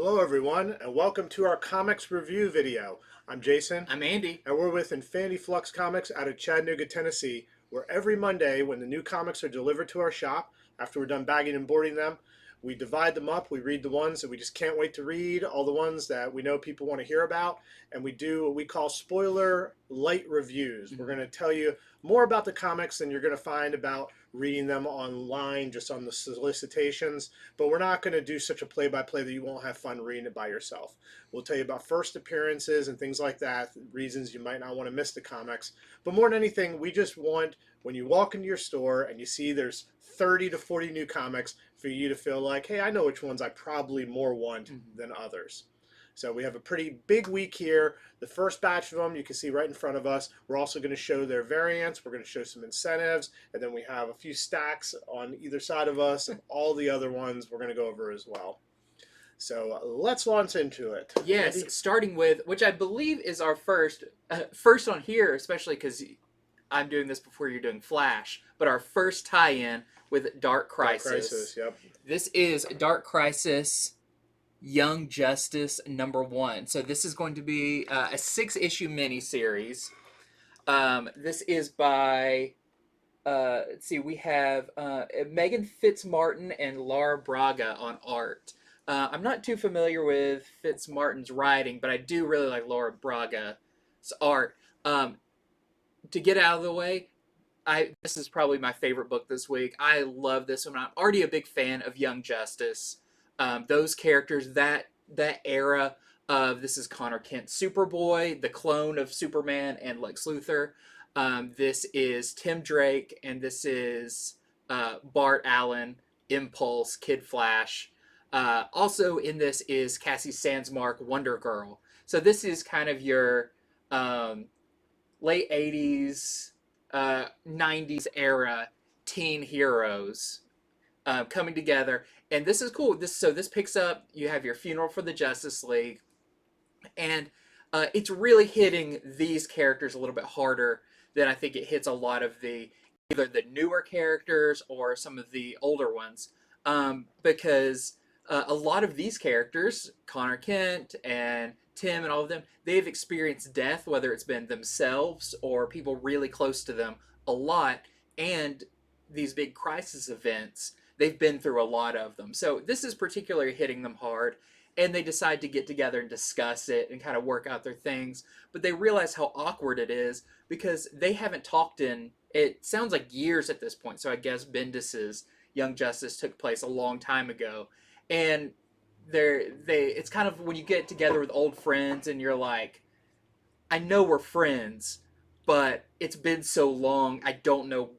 Hello everyone, and welcome to our comics review video. I'm Jason, I'm Andy. and we're with Infinity Flux Comics out of Chattanooga, Tennessee, where every Monday when the new comics are delivered to our shop, after we're done bagging and boarding them, we divide them up, we read the ones that we just can't wait to read, all the ones that we know people want to hear about, and we do what we call spoiler light reviews. We're going to tell you more about the comics than you're going to find about reading them online, just on the solicitations, but we're not going to do such a play-by-play that you won't have fun reading it by yourself. We'll tell you about first appearances and things like that, reasons you might not want to miss the comics. But more than anything, we just want, when you walk into your store and you see there's 30 to 40 new comics, for you to feel like, hey, I know which ones I probably more want than others. So we have a pretty big week here. The first batch of them you can see right in front of us. We're also going to show their variants. We're going to show some incentives. And then we have a few stacks on either side of us of all the other ones we're going to go over as well. So let's launch into it. Yes, Andy? starting with, which I believe is our first on here, especially because I'm doing this before you're doing Flash, but our first tie-in with Dark Crisis. Dark Crisis, yep. This is Dark Crisis Young Justice #1. So this is going to be a 6-issue miniseries. This is by, let's see, we have Megan Fitzmartin and Laura Braga on art. I'm not too familiar with Fitzmartin's writing, but I do really like Laura Braga's art. To get out of the way, this is probably my favorite book this week. I love this one. I'm already a big fan of Young Justice. Those characters, that era of, this is Connor Kent Superboy, the clone of Superman and Lex Luthor. This is Tim Drake, and this is Bart Allen, Impulse, Kid Flash. Also in this is Cassie Sandsmark, Wonder Girl. So this is kind of your late 80s, 90s era teen heroes coming together. And this is cool. This picks up, you have your Funeral for the Justice League. And it's really hitting these characters a little bit harder than I think it hits a lot of either the newer characters or some of the older ones. Because a lot of these characters, Connor Kent and Tim and all of them, they've experienced death, whether it's been themselves or people really close to them, a lot. And these big crisis events, they've been through a lot of them. So this is particularly hitting them hard. And they decide to get together and discuss it and kind of work out their things. But they realize how awkward it is because they haven't talked in, it sounds like years at this point. So I guess Bendis's Young Justice took place a long time ago. And it's kind of when you get together with old friends and you're like, I know we're friends, but it's been so long, I don't know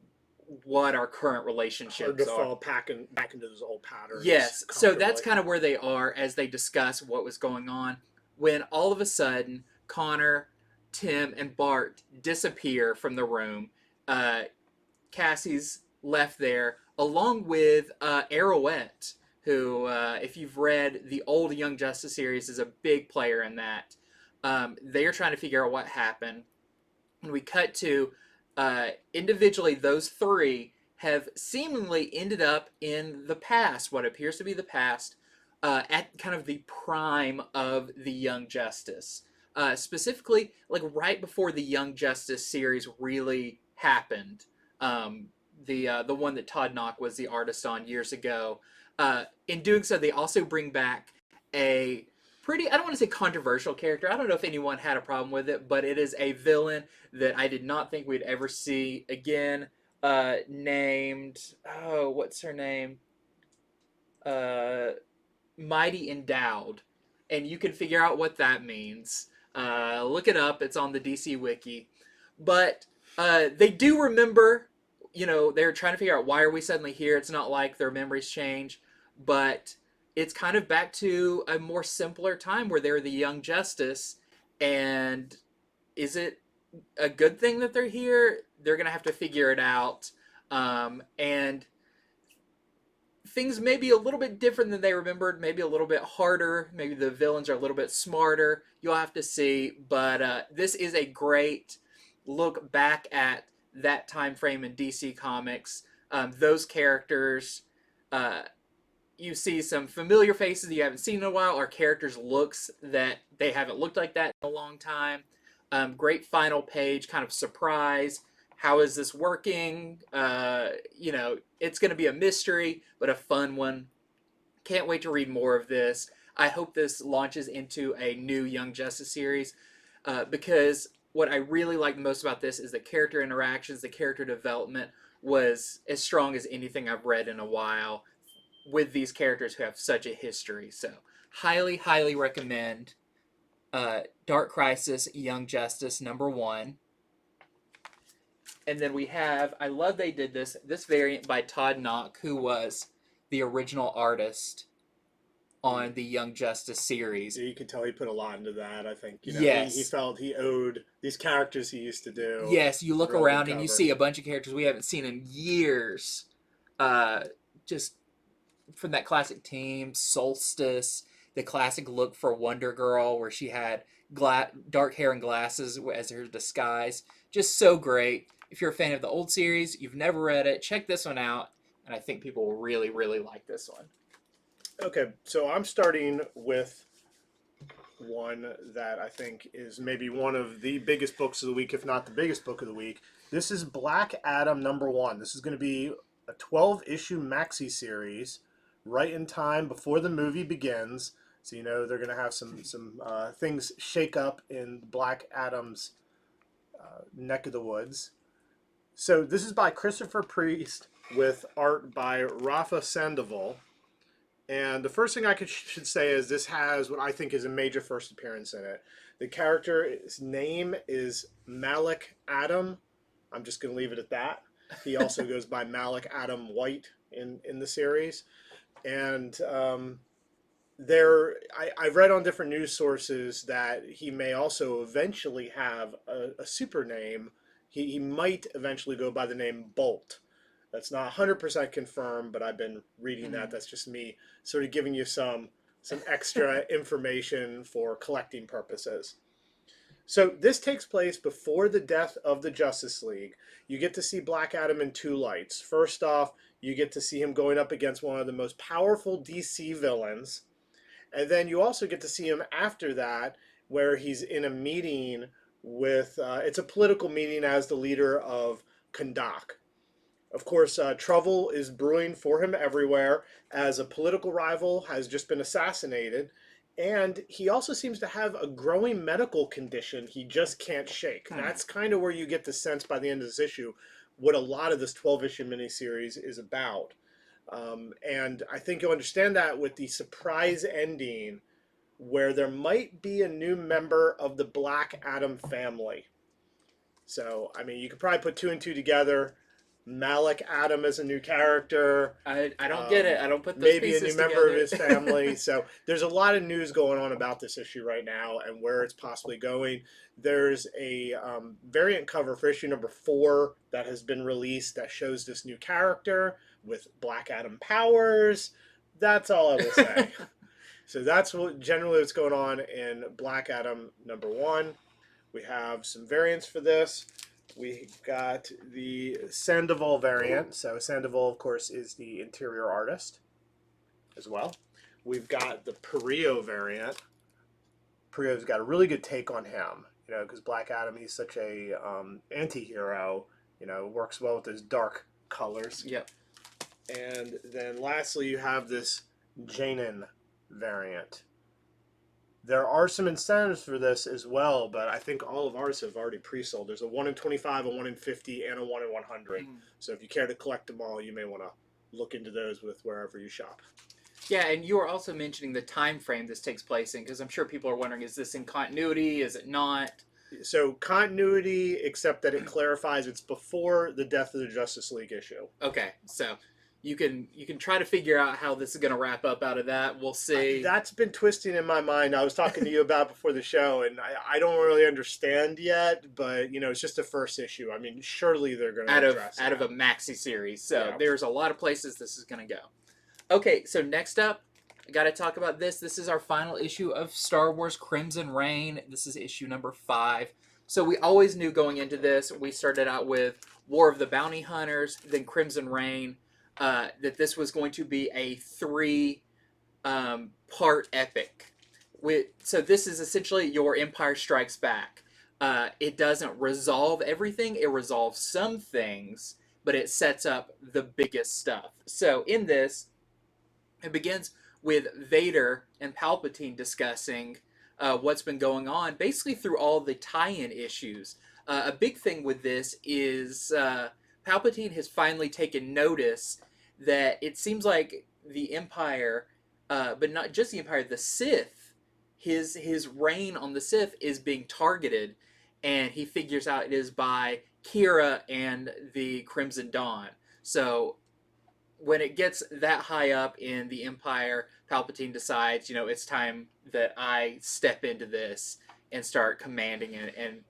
what our current relationships Hard to are. fall back into those old patterns. Yes, so that's kind of where they are as they discuss what was going on, when all of a sudden Connor, Tim, and Bart disappear from the room. Cassie's left there along with Arrowette, who, if you've read the old Young Justice series, is a big player in that. They are trying to figure out what happened. And we cut to, individually, those three have seemingly ended up in the past, what appears to be the past, at kind of the prime of the Young Justice. Specifically, like right before the Young Justice series really happened. The one that Todd Knock was the artist on years ago. In doing so, they also bring back a pretty, I don't want to say controversial character. I don't know if anyone had a problem with it, but it is a villain that I did not think we'd ever see again. Named, oh, what's her name? Mighty Endowed. And you can figure out what that means. Look it up. It's on the DC Wiki. But they do remember, they're trying to figure out why are we suddenly here. It's not like their memories change, but it's kind of back to a more simpler time where they're the Young Justice. And is it a good thing that they're here? They're going to have to figure it out. And things may be a little bit different than they remembered, maybe a little bit harder. Maybe the villains are a little bit smarter. You'll have to see. But this is a great look back at that time frame in DC Comics. Those characters, you see some familiar faces you haven't seen in a while, or characters' looks that they haven't looked like that in a long time. Great final page, kind of surprise. How is this working? It's going to be a mystery, but a fun one. Can't wait to read more of this. I hope this launches into a new Young Justice series because what I really like most about this is the character interactions, the character development was as strong as anything I've read in a while with these characters who have such a history. So, highly, highly recommend Dark Crisis, Young Justice #1. And then we have, I love they did this variant by Todd Knock, who was the original artist on the Young Justice series. Yeah, you can tell he put a lot into that. I think yes. he felt he owed these characters he used to do. Yes, you look around and you see a bunch of characters we haven't seen in years. Just from that classic team, Solstice, the classic look for Wonder Girl where she had dark hair and glasses as her disguise. Just so great. If you're a fan of the old series, you've never read it, check this one out. And I think people will really, really like this one. Okay, so I'm starting with one that I think is maybe one of the biggest books of the week, if not the biggest book of the week. This is Black Adam #1. This is going to be a 12-issue maxi series right in time before the movie begins. So they're going to have some things shake up in Black Adam's neck of the woods. So this is by Christopher Priest with art by Rafa Sandoval. And the first thing I should say is this has what I think is a major first appearance in it. The character's name is Malik Adam. I'm just going to leave it at that. He also goes by Malik Adam White in the series. And I've read on different news sources that he may also eventually have a super name. He might eventually go by the name Bolt. That's not 100% confirmed, but I've been reading that. That's just me sort of giving you some extra information for collecting purposes. So this takes place before the death of the Justice League. You get to see Black Adam in two lights. First off, you get to see him going up against one of the most powerful DC villains. And then you also get to see him after that, where he's in a meeting with, it's a political meeting as the leader of Kahndaq. Of course, trouble is brewing for him everywhere as a political rival has just been assassinated. And he also seems to have a growing medical condition he just can't shake. That's kind of where you get the sense by the end of this issue what a lot of this 12-issue miniseries is about. And I think you'll understand that with the surprise ending where there might be a new member of the Black Adam family. So, I mean, you could probably put two and two together. Malik Adam as a new character. I don't get it. I don't put those maybe pieces a new member together. of his family. So there's a lot of news going on about this issue right now and where it's possibly going. There's a variant cover for issue #4 that has been released that shows this new character with Black Adam powers. That's all I will say. So that's generally what's going on in Black Adam #1. We have some variants for this. We got the Sandoval variant. So Sandoval, of course, is the interior artist as well. We've got the Perillo variant. Perillo's got a really good take on him, because Black Adam, he's such a anti-hero, works well with those dark colors. Yep. And then lastly, you have this Janin variant. There are some incentives for this as well, but I think all of ours have already pre-sold. There's a 1 in 25, a 1 in 50, and a 1 in 100. So if you care to collect them all, you may want to look into those with wherever you shop. Yeah, and you were also mentioning the time frame this takes place in, because I'm sure people are wondering, is this in continuity? Is it not? So continuity, except that it clarifies it's before the death of the Justice League issue. Okay, so you can try to figure out how this is going to wrap up out of that. We'll see. That's been twisting in my mind. I was talking to you about before the show, and I don't really understand yet, but, it's just the first issue. I mean, surely they're going to address out of a maxi series. So yeah. There's a lot of places this is going to go. Okay, so next up, I got to talk about this. This is our final issue of Star Wars Crimson Reign. This is issue #5. So we always knew going into this, we started out with War of the Bounty Hunters, then Crimson Reign. that this was going to be a three-part epic. So this is essentially your Empire Strikes Back. It doesn't resolve everything. It resolves some things, but it sets up the biggest stuff. So in this, it begins with Vader and Palpatine discussing what's been going on, basically through all the tie-in issues. A big thing with this is Palpatine has finally taken notice that it seems like the Empire, but not just the Empire, the Sith, his reign on the Sith is being targeted, and he figures out it is by Kira and the Crimson Dawn. So when it gets that high up in the Empire, Palpatine decides, it's time that I step into this and start commanding it and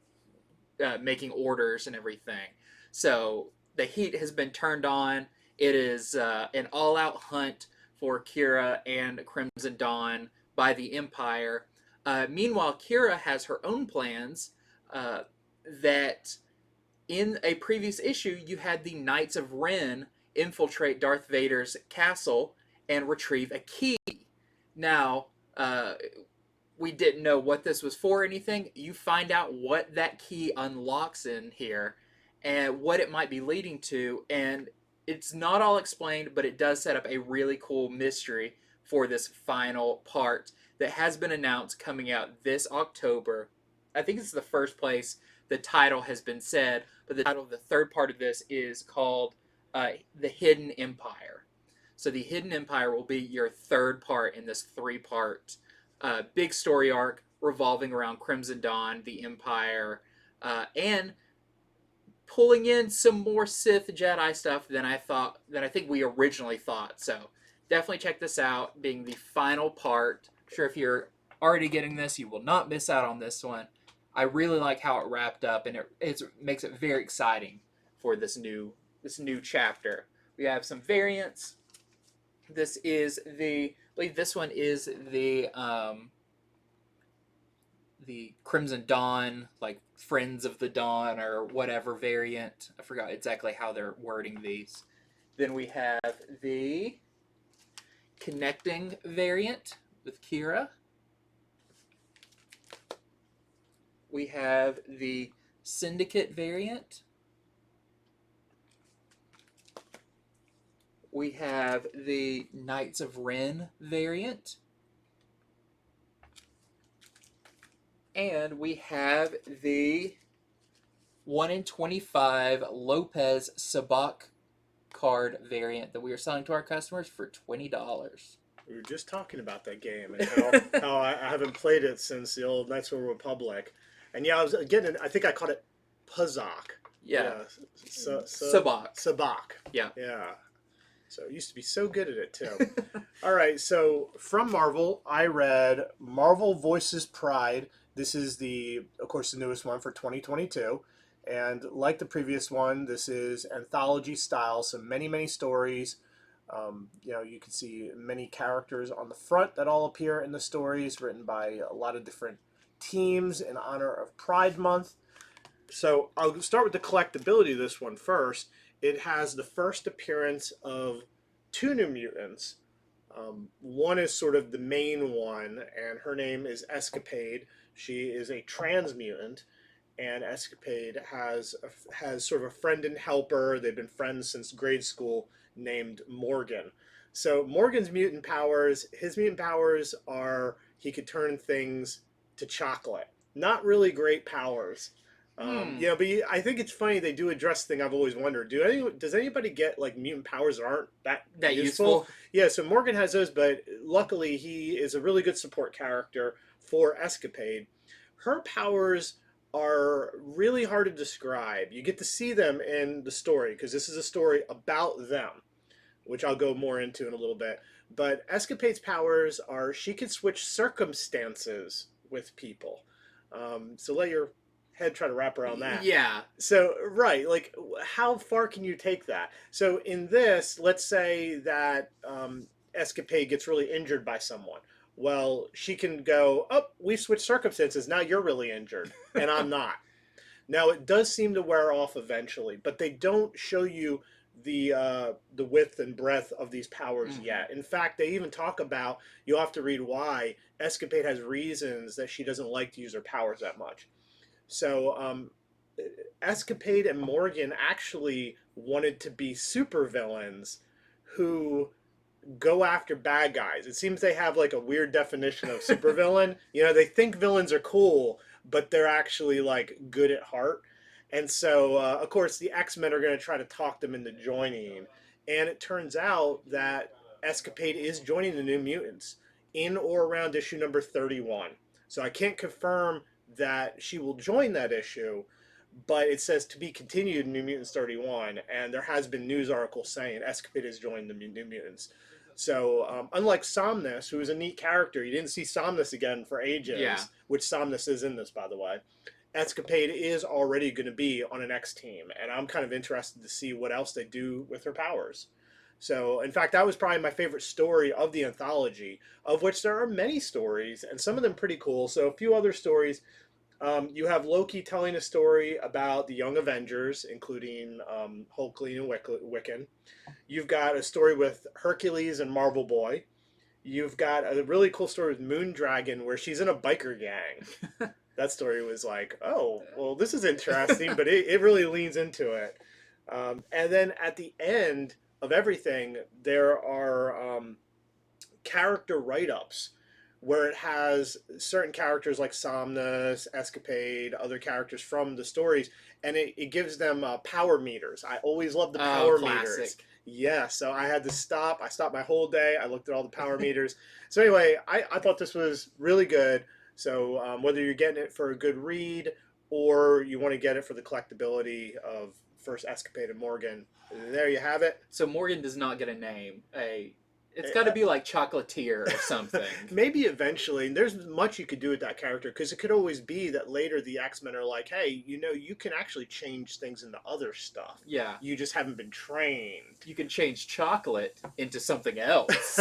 making orders and everything. So the heat has been turned on. It is an all-out hunt for Kira and Crimson Dawn by the Empire. Meanwhile, Kira has her own plans that in a previous issue, you had the Knights of Ren infiltrate Darth Vader's castle and retrieve a key. Now, we didn't know what this was for or anything. You find out what that key unlocks in here and what it might be leading to, and it's not all explained, but it does set up a really cool mystery for this final part that has been announced coming out this October. I think it's the first place the title has been said, but the title of the third part of this is called The Hidden Empire. So the Hidden Empire will be your third part in this three-part big story arc revolving around Crimson Dawn, the Empire, and pulling in some more Sith Jedi stuff than I think we originally thought. So definitely check this out, being the final part. I'm sure if you're already getting this, you will not miss out on this one. I really like how it wrapped up, and it makes it very exciting for this new chapter. We have some variants. This one is the Crimson Dawn, like Friends of the Dawn or whatever variant. I forgot exactly how they're wording these. Then we have the Connecting variant with Kira. We have the Syndicate variant. We have the Knights of Ren variant. And we have the 1 in 25 Lopez Sabak card variant that we are selling to our customers for $20. We were just talking about that game and how I haven't played it since the old Knights of the Republic. And yeah, I think I called it Puzak. Yeah. Sabak. Sabak. Yeah. Yeah. So I used to be so good at it too. All right, so from Marvel, I read Marvel Voices Pride. This is of course, the newest one for 2022. And like the previous one, this is anthology style, so many, many stories. You can see many characters on the front that all appear in the stories, written by a lot of different teams in honor of Pride Month. So I'll start with the collectability of this one first. It has the first appearance of two New Mutants. One is sort of the main one, and her name is Escapade. She is a trans mutant, and Escapade has sort of a friend and helper. They've been friends since grade school, named Morgan. So Morgan's mutant powers, his mutant powers are he could turn things to chocolate. Not really great powers. But I think it's funny they do address the thing I've always wondered. Does anybody get like mutant powers that aren't that useful? Yeah, so Morgan has those, but luckily he is a really good support character for Escapade. Her powers are really hard to describe. You get to see them in the story because this is a story about them, which I'll go more into in a little bit. But Escapade's powers are she can switch circumstances with people. So let your head try to wrap around that. Yeah. So, right, like, how far can you take that? So in this, let's say that Escapade gets really injured by someone. Well, she can go, we switched circumstances. Now you're really injured, and I'm not. Now, it does seem to wear off eventually, but they don't show you the width and breadth of these powers Mhm. yet. In fact, they even talk about, you'll have to read why Escapade has reasons that she doesn't like to use her powers that much. So Escapade and Morgan actually wanted to be supervillains who go after bad guys. It seems they have like a weird definition of supervillain. You know, they think villains are cool, but they're actually like good at heart. And so, of course, the X-Men are going to try to talk them into joining. And it turns out that Escapade is joining the New Mutants in or around issue number 31. So I can't confirm that she will join that issue, but it says to be continued in New Mutants 31, and there has been news articles saying Escapade has joined the New Mutants. So, unlike Somnus, who is a neat character, you didn't see Somnus again for ages, Yeah. which Somnus is in this, by the way. Escapade is already going to be on an X team, and I'm kind of interested to see what else they do with her powers. So, in fact, that was probably my favorite story of the anthology, of which there are many stories, and some of them pretty cool. So, a few other stories. You have Loki telling a story about the Young Avengers, including Hulkling and Wiccan. You've got a story with Hercules and Marvel Boy. You've got a really cool story with Moondragon where she's in a biker gang. That story was like, oh, well, this is interesting, but it really leans into it. And then at the end of everything, there are character write ups where it has certain characters like Somnus, Escapade, other characters from the stories, and it gives them power meters. I always love the power meters. Classic. Yeah, so I had to stop. I stopped my whole day. I looked at all the power meters. So anyway, I thought this was really good. So whether you're getting it for a good read or you want to get it for the collectability of first Escapade and Morgan, there you have it. So Morgan does not get a name. It's got to be like Chocolatier or something. Maybe eventually. And there's much you could do with that character because it could always be that later the X-Men are like, hey, you know, you can actually change things into other stuff. Yeah. You just haven't been trained. You can change chocolate into something else.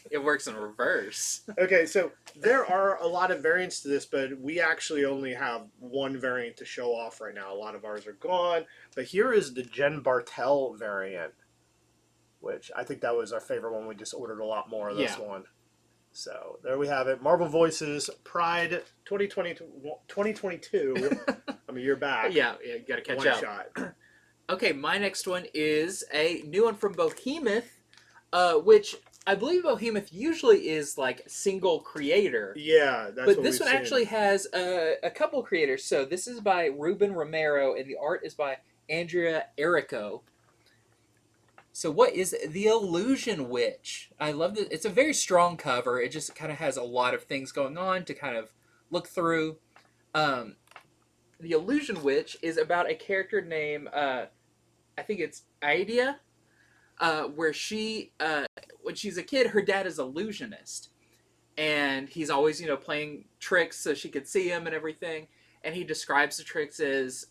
It works in reverse. Okay, so there are a lot of variants to this, but we actually only have one variant to show off right now. A lot of ours are gone. But here is the Jen Bartel variant, which I think that was our favorite one. We just ordered a lot more of this one. So there we have it. Marvel Voices Pride 2022. I'm a year back. Yeah, you got to catch One up. shot. Okay, my next one is a new one from Behemoth, which I believe Behemoth usually is like single creator. Yeah, that's but what this we've one seen. actually has a couple creators. So this is by Ruben Romero, and the art is by Andrea Errico. So what is The Illusion Witch? I love it. It's a very strong cover. It just kind of has a lot of things going on to kind of look through. The Illusion Witch is about a character named, I think it's Idea, where she, when she's a kid, her dad is an illusionist. And he's always, playing tricks so she could see him and everything. And he describes the tricks as,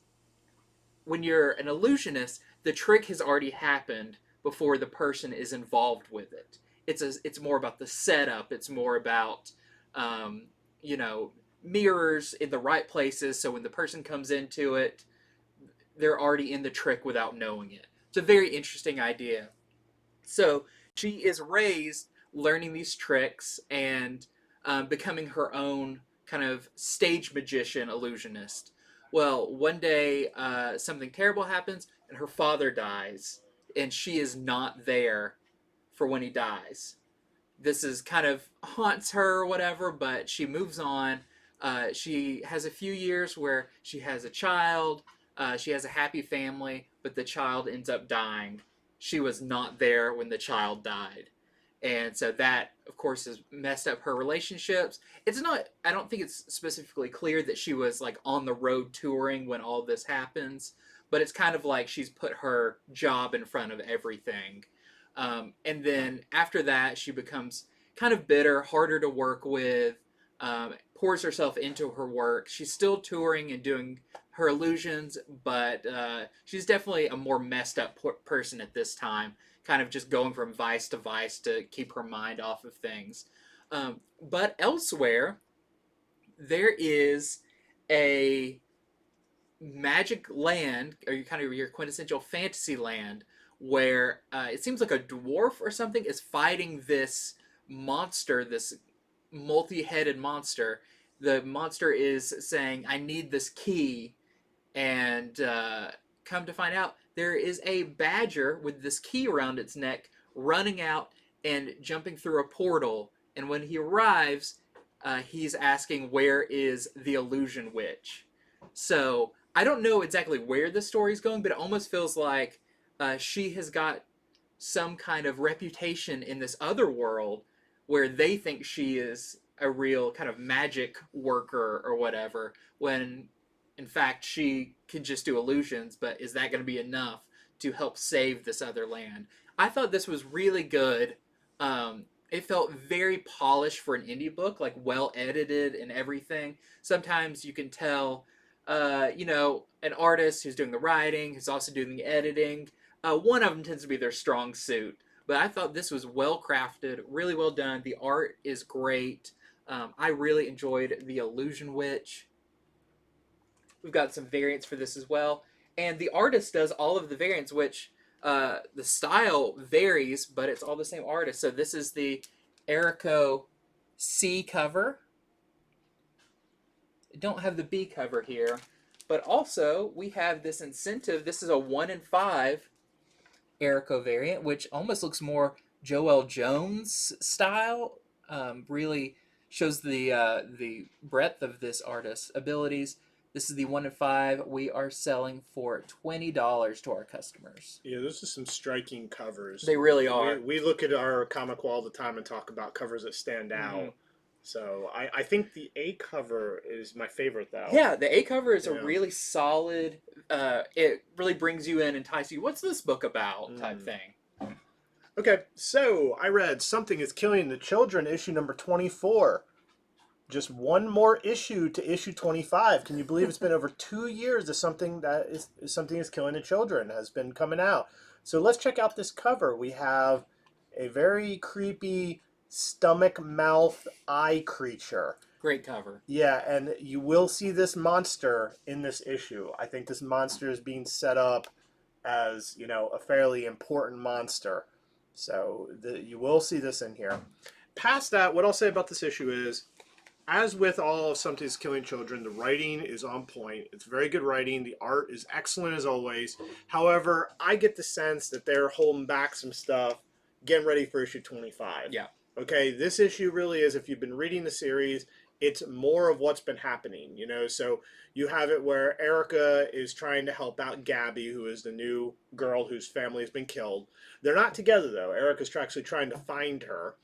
when you're an illusionist, the trick has already happened before the person is involved with it. It's more about the setup. It's more about, mirrors in the right places. So when the person comes into it, they're already in the trick without knowing it. It's a very interesting idea. So she is raised learning these tricks and becoming her own kind of stage magician illusionist. Well, one day something terrible happens and her father dies, and she is not there for when he dies. This is kind of haunts her or whatever, but she moves on. She has a few years where she has a child, she has a happy family, but the child ends up dying. She was not there when the child died. And so that, of course, has messed up her relationships. It's not, I don't think it's specifically clear that she was like on the road touring when all this happens, but it's kind of like she's put her job in front of everything. And then after that, she becomes kind of bitter, harder to work with, pours herself into her work. She's still touring and doing her illusions, but she's definitely a more messed up person at this time, kind of just going from vice to keep her mind off of things. But elsewhere, there is a magic land, or kind of your quintessential fantasy land, where it seems like a dwarf or something is fighting this monster, this multi-headed monster. The monster is saying, "I need this key," and come to find out, there is a badger with this key around its neck running out and jumping through a portal. And when he arrives, he's asking, "Where is the illusion witch?" So I don't know exactly where the story's going, but it almost feels like she has got some kind of reputation in this other world where they think she is a real kind of magic worker or whatever, when in fact she can just do illusions. But is that going to be enough to help save this other land? I thought this was really good. It felt very polished for an indie book, like well edited and everything. Sometimes you can tell, an artist who's doing the writing, who's also doing the editing. One of them tends to be their strong suit. But I thought this was well crafted, really well done. The art is great. I really enjoyed the Illusion Witch. We've got some variants for this as well. And the artist does all of the variants, which the style varies, but it's all the same artist. So this is the Erico C cover. I don't have the B cover here. But also, we have this incentive. This is a 1 in 5 Erico variant, which almost looks more Joel Jones style. Really shows the breadth of this artist's abilities. This is the 1 in 5. We are selling for $20 to our customers. Yeah, those are some striking covers. They really are. We look at our comic wall all the time and talk about covers that stand out. So I think the A cover is my favorite, though. Yeah, the A cover is a really solid, it really brings you in and entices you. What's this book about type thing. Okay, so I read Something is Killing the Children, issue number 24. Just one more issue to issue 25. Can you believe it's been over 2 years that Something is Killing the Children has been coming out? So let's check out this cover. We have a very creepy stomach, mouth, eye creature. Great cover. Yeah, and you will see this monster in this issue. I think this monster is being set up as, a fairly important monster. So you will see this in here. Past that, what I'll say about this issue is, as with all of Something's Killing Children, the writing is on point. It's very good writing. The art is excellent as always. However, I get the sense that they're holding back some stuff, getting ready for issue 25. Yeah. Okay, this issue really is, if you've been reading the series, it's more of what's been happening, So you have it where Erica is trying to help out Gabby, who is the new girl whose family has been killed. They're not together, though. Erica's actually trying to find her.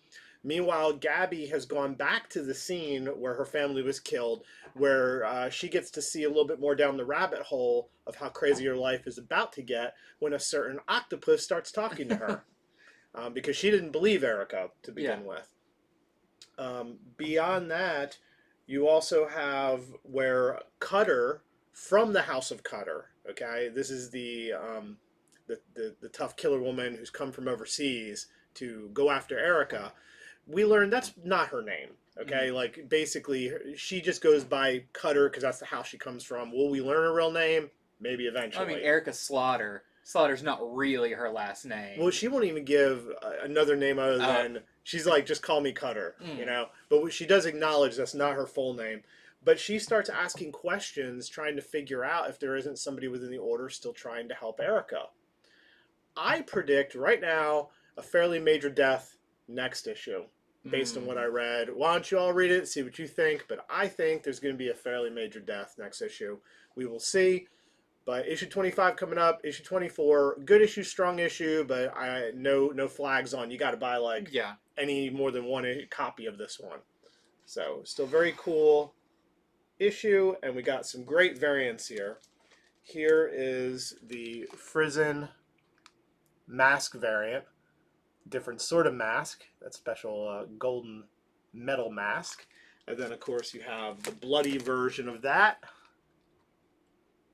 Meanwhile, Gabby has gone back to the scene where her family was killed, where she gets to see a little bit more down the rabbit hole of how crazy her life is about to get when a certain octopus starts talking to her. Because she didn't believe Erica to begin with. Beyond that, you also have where Cutter from the House of Cutter. Okay, this is the tough killer woman who's come from overseas to go after Erica. We learned that's not her name. Okay, like basically she just goes by Cutter because that's the house she comes from. Will we learn her real name? Maybe eventually. I mean, Erica Slaughter. Slaughter's not really her last name. Well, she won't even give another name other than, she's like, just call me Cutter, But she does acknowledge that's not her full name. But she starts asking questions, trying to figure out if there isn't somebody within the Order still trying to help Erica. I predict right now a fairly major death next issue, based on what I read. Why don't you all read it, see what you think? But I think there's going to be a fairly major death next issue. We will see. But issue 25 coming up, issue 24, good issue, strong issue, but no flags on. You got to buy any more than one copy of this one. So still very cool issue, and we got some great variants here. Here is the Frizen mask variant, different sort of mask, that special golden metal mask. And then of course you have the bloody version of that.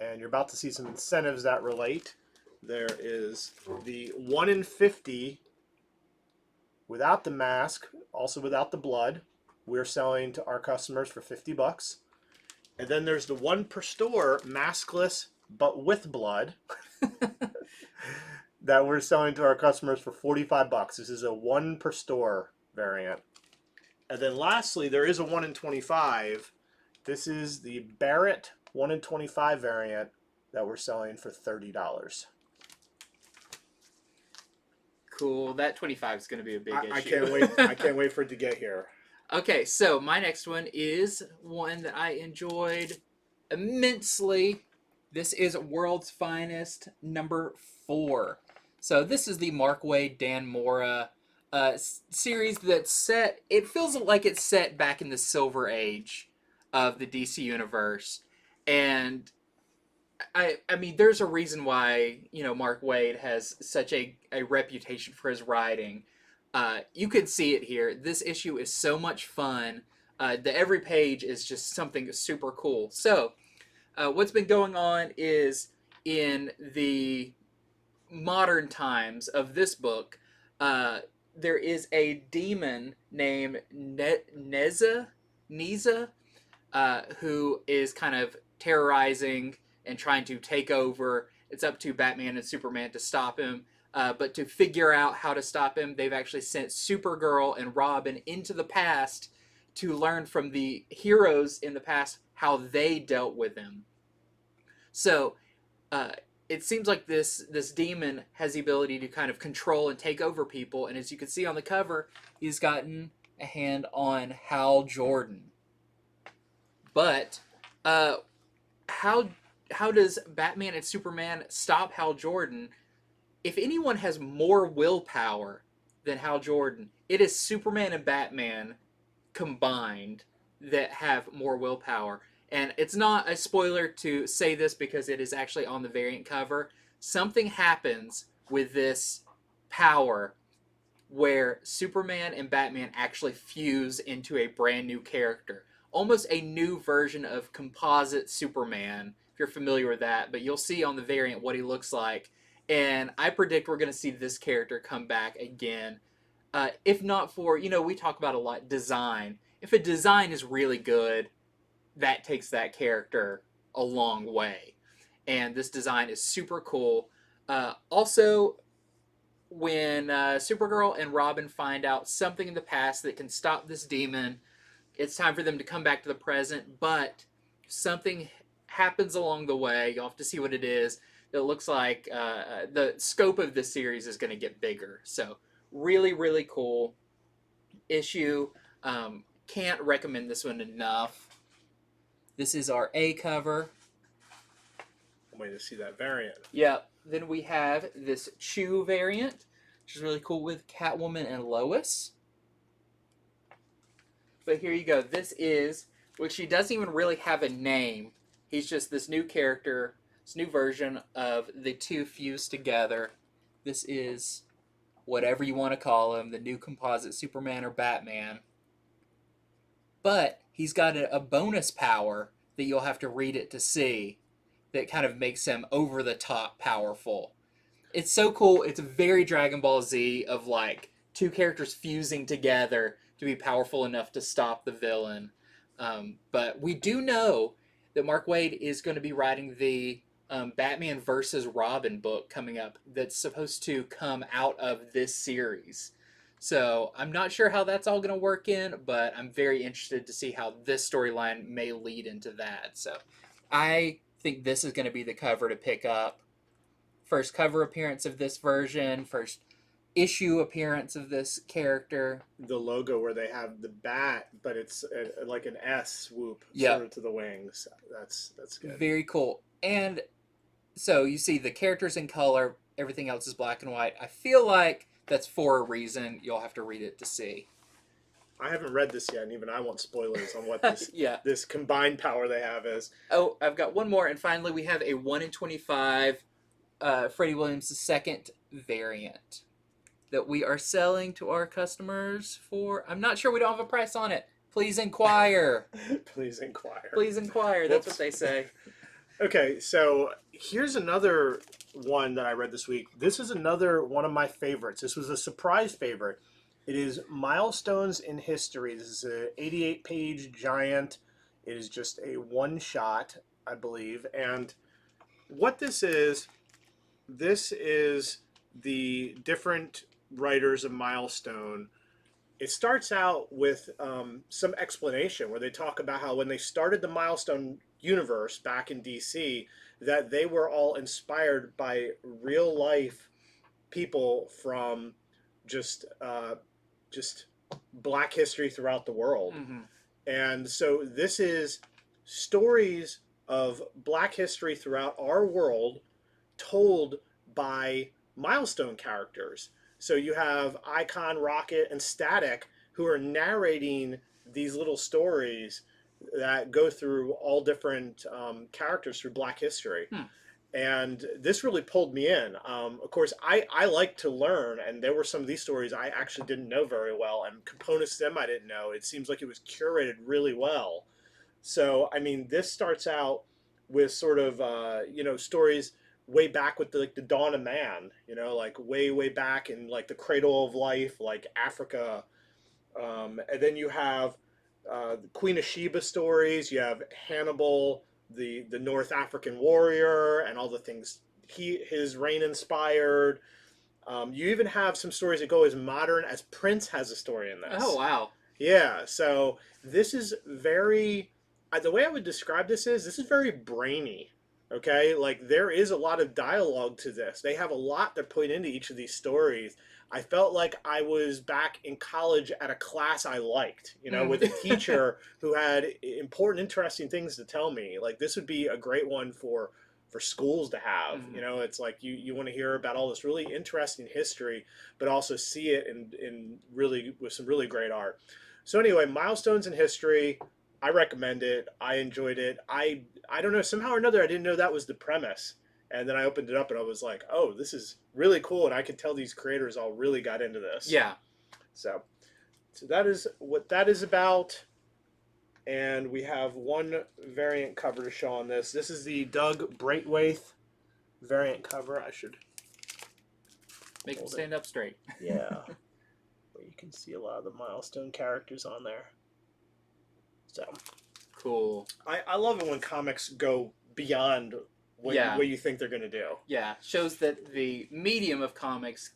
And you're about to see some incentives that relate. There is the 1 in 50 without the mask, also without the blood. We're selling to our customers for $50. And then there's the 1 per store, maskless but with blood. that we're selling to our customers for $45. This is a 1 per store variant. And then lastly, there is a 1 in 25. This is the Barrett 1 in 25 variant that we're selling for $30. Cool. That 25 is going to be a big issue. I can't wait. I can't wait for it to get here. Okay, so my next one is one that I enjoyed immensely. This is World's Finest number 4. So this is the Mark Waid, Dan Mora series that's set. It feels like it's set back in the Silver Age of the DC universe, and I mean, there's a reason why, you know, Mark Waid has such a reputation for his writing. You could see it here. This issue is so much fun. Every page is just something super cool. So, what's been going on is in the modern times of this book, there is a demon named Neza, who is kind of terrorizing and trying to take over. It's up to Batman and Superman to stop him. But to figure out how to stop him, they've actually sent Supergirl and Robin into the past to learn from the heroes in the past how they dealt with him. So it seems like this demon has the ability to kind of control and take over people. And as you can see on the cover, he's gotten a hand on Hal Jordan. But how does Batman and Superman stop Hal Jordan? If anyone has more willpower than Hal Jordan, it is Superman and Batman combined that have more willpower. And it's not a spoiler to say this because it is actually on the variant cover. Something happens with this power where Superman and Batman actually fuse into a brand new character. Almost a new version of composite Superman, if you're familiar with that. But you'll see on the variant what he looks like. And I predict we're going to see this character come back again. If not for, you know, we talk about a lot, design. If a design is really good, that takes that character a long way. And this design is super cool. Also, when Supergirl and Robin find out something in the past that can stop this demon, it's time for them to come back to the present. But something happens along the way. You'll have to see what it is. It looks like the scope of this series is going to get bigger. So really, really cool issue. Can't recommend this one enough. This is our A cover. I'm waiting to see that variant. Yep. Then we have this Chew variant, which is really cool with Catwoman and Lois. But here you go. This is, which she doesn't even really have a name. He's just this new character, this new version of the two fused together. This is whatever you want to call him, the new composite Superman or Batman. But he's got a bonus power that you'll have to read it to see that kind of makes him over the top powerful. It's so cool. It's very Dragon Ball Z of like two characters fusing together to be powerful enough to stop the villain. But we do know that Mark Waid is going to be writing the Batman versus Robin book coming up that's supposed to come out of this series. So I'm not sure how that's all going to work in, but I'm very interested to see how this storyline may lead into that. So I think this is going to be the cover to pick up. First cover appearance of this version, first issue appearance of this character. The logo where they have the bat, but it's like an S swoop sort of to the wings. That's good. Very cool. And so you see the characters in color, everything else is black and white. I feel like that's for a reason. You'll have to read it to see. I haven't read this yet, and even I want spoilers on what this this combined power they have is. Oh, I've got one more, and finally we have a 1 in 25 Freddie Williams' second variant that we are selling to our customers for. I'm not sure, we don't have a price on it. Please inquire. Please inquire. Please inquire. That's what they say. Okay, so here's another one that I read this week. This is another one of my favorites. This was a surprise favorite. It is Milestones in History. This is an 88-page giant. It is just a one-shot, I believe. And what this is the different writers of Milestone, it starts out with some explanation where they talk about how when they started the Milestone universe back in DC, that they were all inspired by real life people from just just Black history throughout the world. Mm-hmm. And so this is stories of Black history throughout our world told by Milestone characters. So you have Icon, Rocket, and Static who are narrating these little stories that go through all different characters through Black history. And this really pulled me in. Of course, I like to learn, and there were some of these stories I actually didn't know very well, and components to them I didn't know. It seems like it was curated really well. So, I mean, this starts out with sort of, stories way back with like the dawn of man, like way back in like the cradle of life, like Africa. And then you have the Queen of Sheba stories. You have Hannibal, the North African warrior, and all the things his reign inspired. You even have some stories that go as modern as Prince has a story in this. Oh, wow. Yeah, so this is very, the way I would describe this is very brainy. Okay, like there is a lot of dialogue to this. They have a lot they're putting into each of these stories. I felt like I was back in college at a class I liked, with a teacher who had important, interesting things to tell me. Like this would be a great one for schools to have. It's like you want to hear about all this really interesting history, but also see it in really with some really great art. So anyway, Milestones in History. I recommend it. I enjoyed it. I don't know, somehow or another I didn't know that was the premise. And then I opened it up and I was like, oh, this is really cool. And I could tell these creators all really got into this. Yeah. So that is what that is about. And we have one variant cover to show on this. This is the Doug Braithwaite variant cover. I should make him stand up straight. Yeah. Where you can see a lot of the Milestone characters on there. So cool. I love it when comics go beyond what you think they're going to do. Yeah, shows that the medium of comics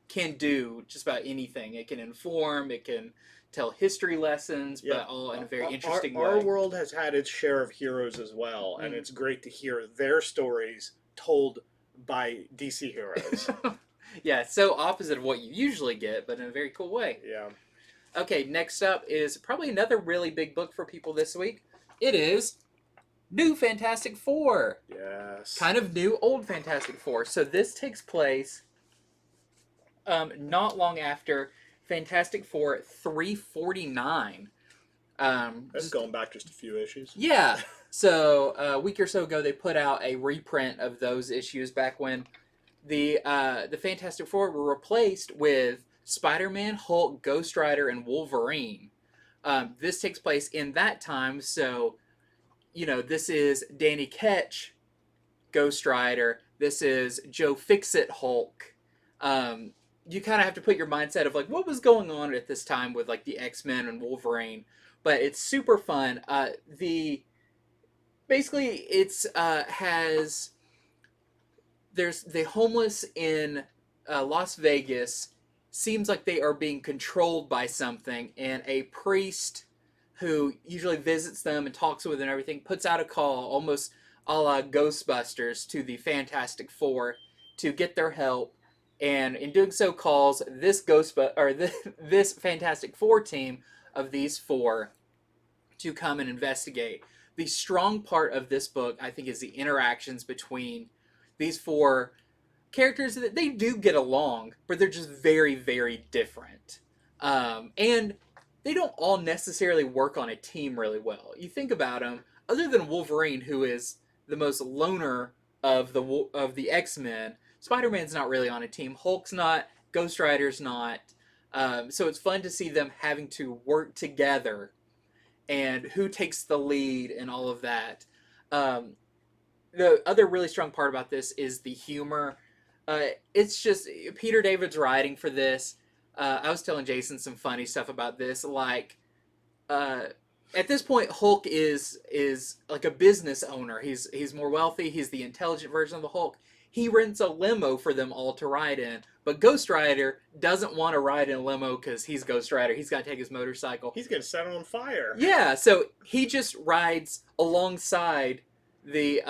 can do just about anything. It can inform, it can tell history lessons, but all in a very interesting way. Our world has had its share of heroes as well, and it's great to hear their stories told by DC heroes. Yeah, so opposite of what you usually get, but in a very cool way. Yeah. Okay, next up is probably another really big book for people this week. It is New Fantastic Four. Yes. Kind of new, old Fantastic Four. So this takes place not long after Fantastic Four 349. That's going back just a few issues. Yeah. So a week or so ago, they put out a reprint of those issues back when the Fantastic Four were replaced with Spider-Man, Hulk, Ghost Rider, and Wolverine. This takes place in that time, so, this is Danny Ketch, Ghost Rider. This is Joe Fixit, Hulk. You kind of have to put your mindset of, like, what was going on at this time with, like, the X-Men and Wolverine. But it's super fun. Basically, it's, there's the homeless in Las Vegas seems like they are being controlled by something, and a priest who usually visits them and talks with them and everything puts out a call, almost a la Ghostbusters, to the Fantastic Four to get their help, and in doing so calls this this Fantastic Four team of these four to come and investigate. The strong part of this book, I think, is the interactions between these four characters that they do get along, but they're just very, very different. And they don't all necessarily work on a team really well. You think about them, other than Wolverine, who is the most loner of the X-Men, Spider-Man's not really on a team. Hulk's not. Ghost Rider's not. So it's fun to see them having to work together and who takes the lead and all of that. The other really strong part about this is the humor. It's just Peter David's writing for this. I was telling Jason some funny stuff about this. Like, at this point, Hulk is like a business owner. He's more wealthy. He's the intelligent version of the Hulk. he rents a limo for them all to ride in. But Ghost Rider doesn't want to ride in a limo because he's Ghost Rider. He's got to take his motorcycle. He's getting set on fire. Yeah, so he just rides alongside the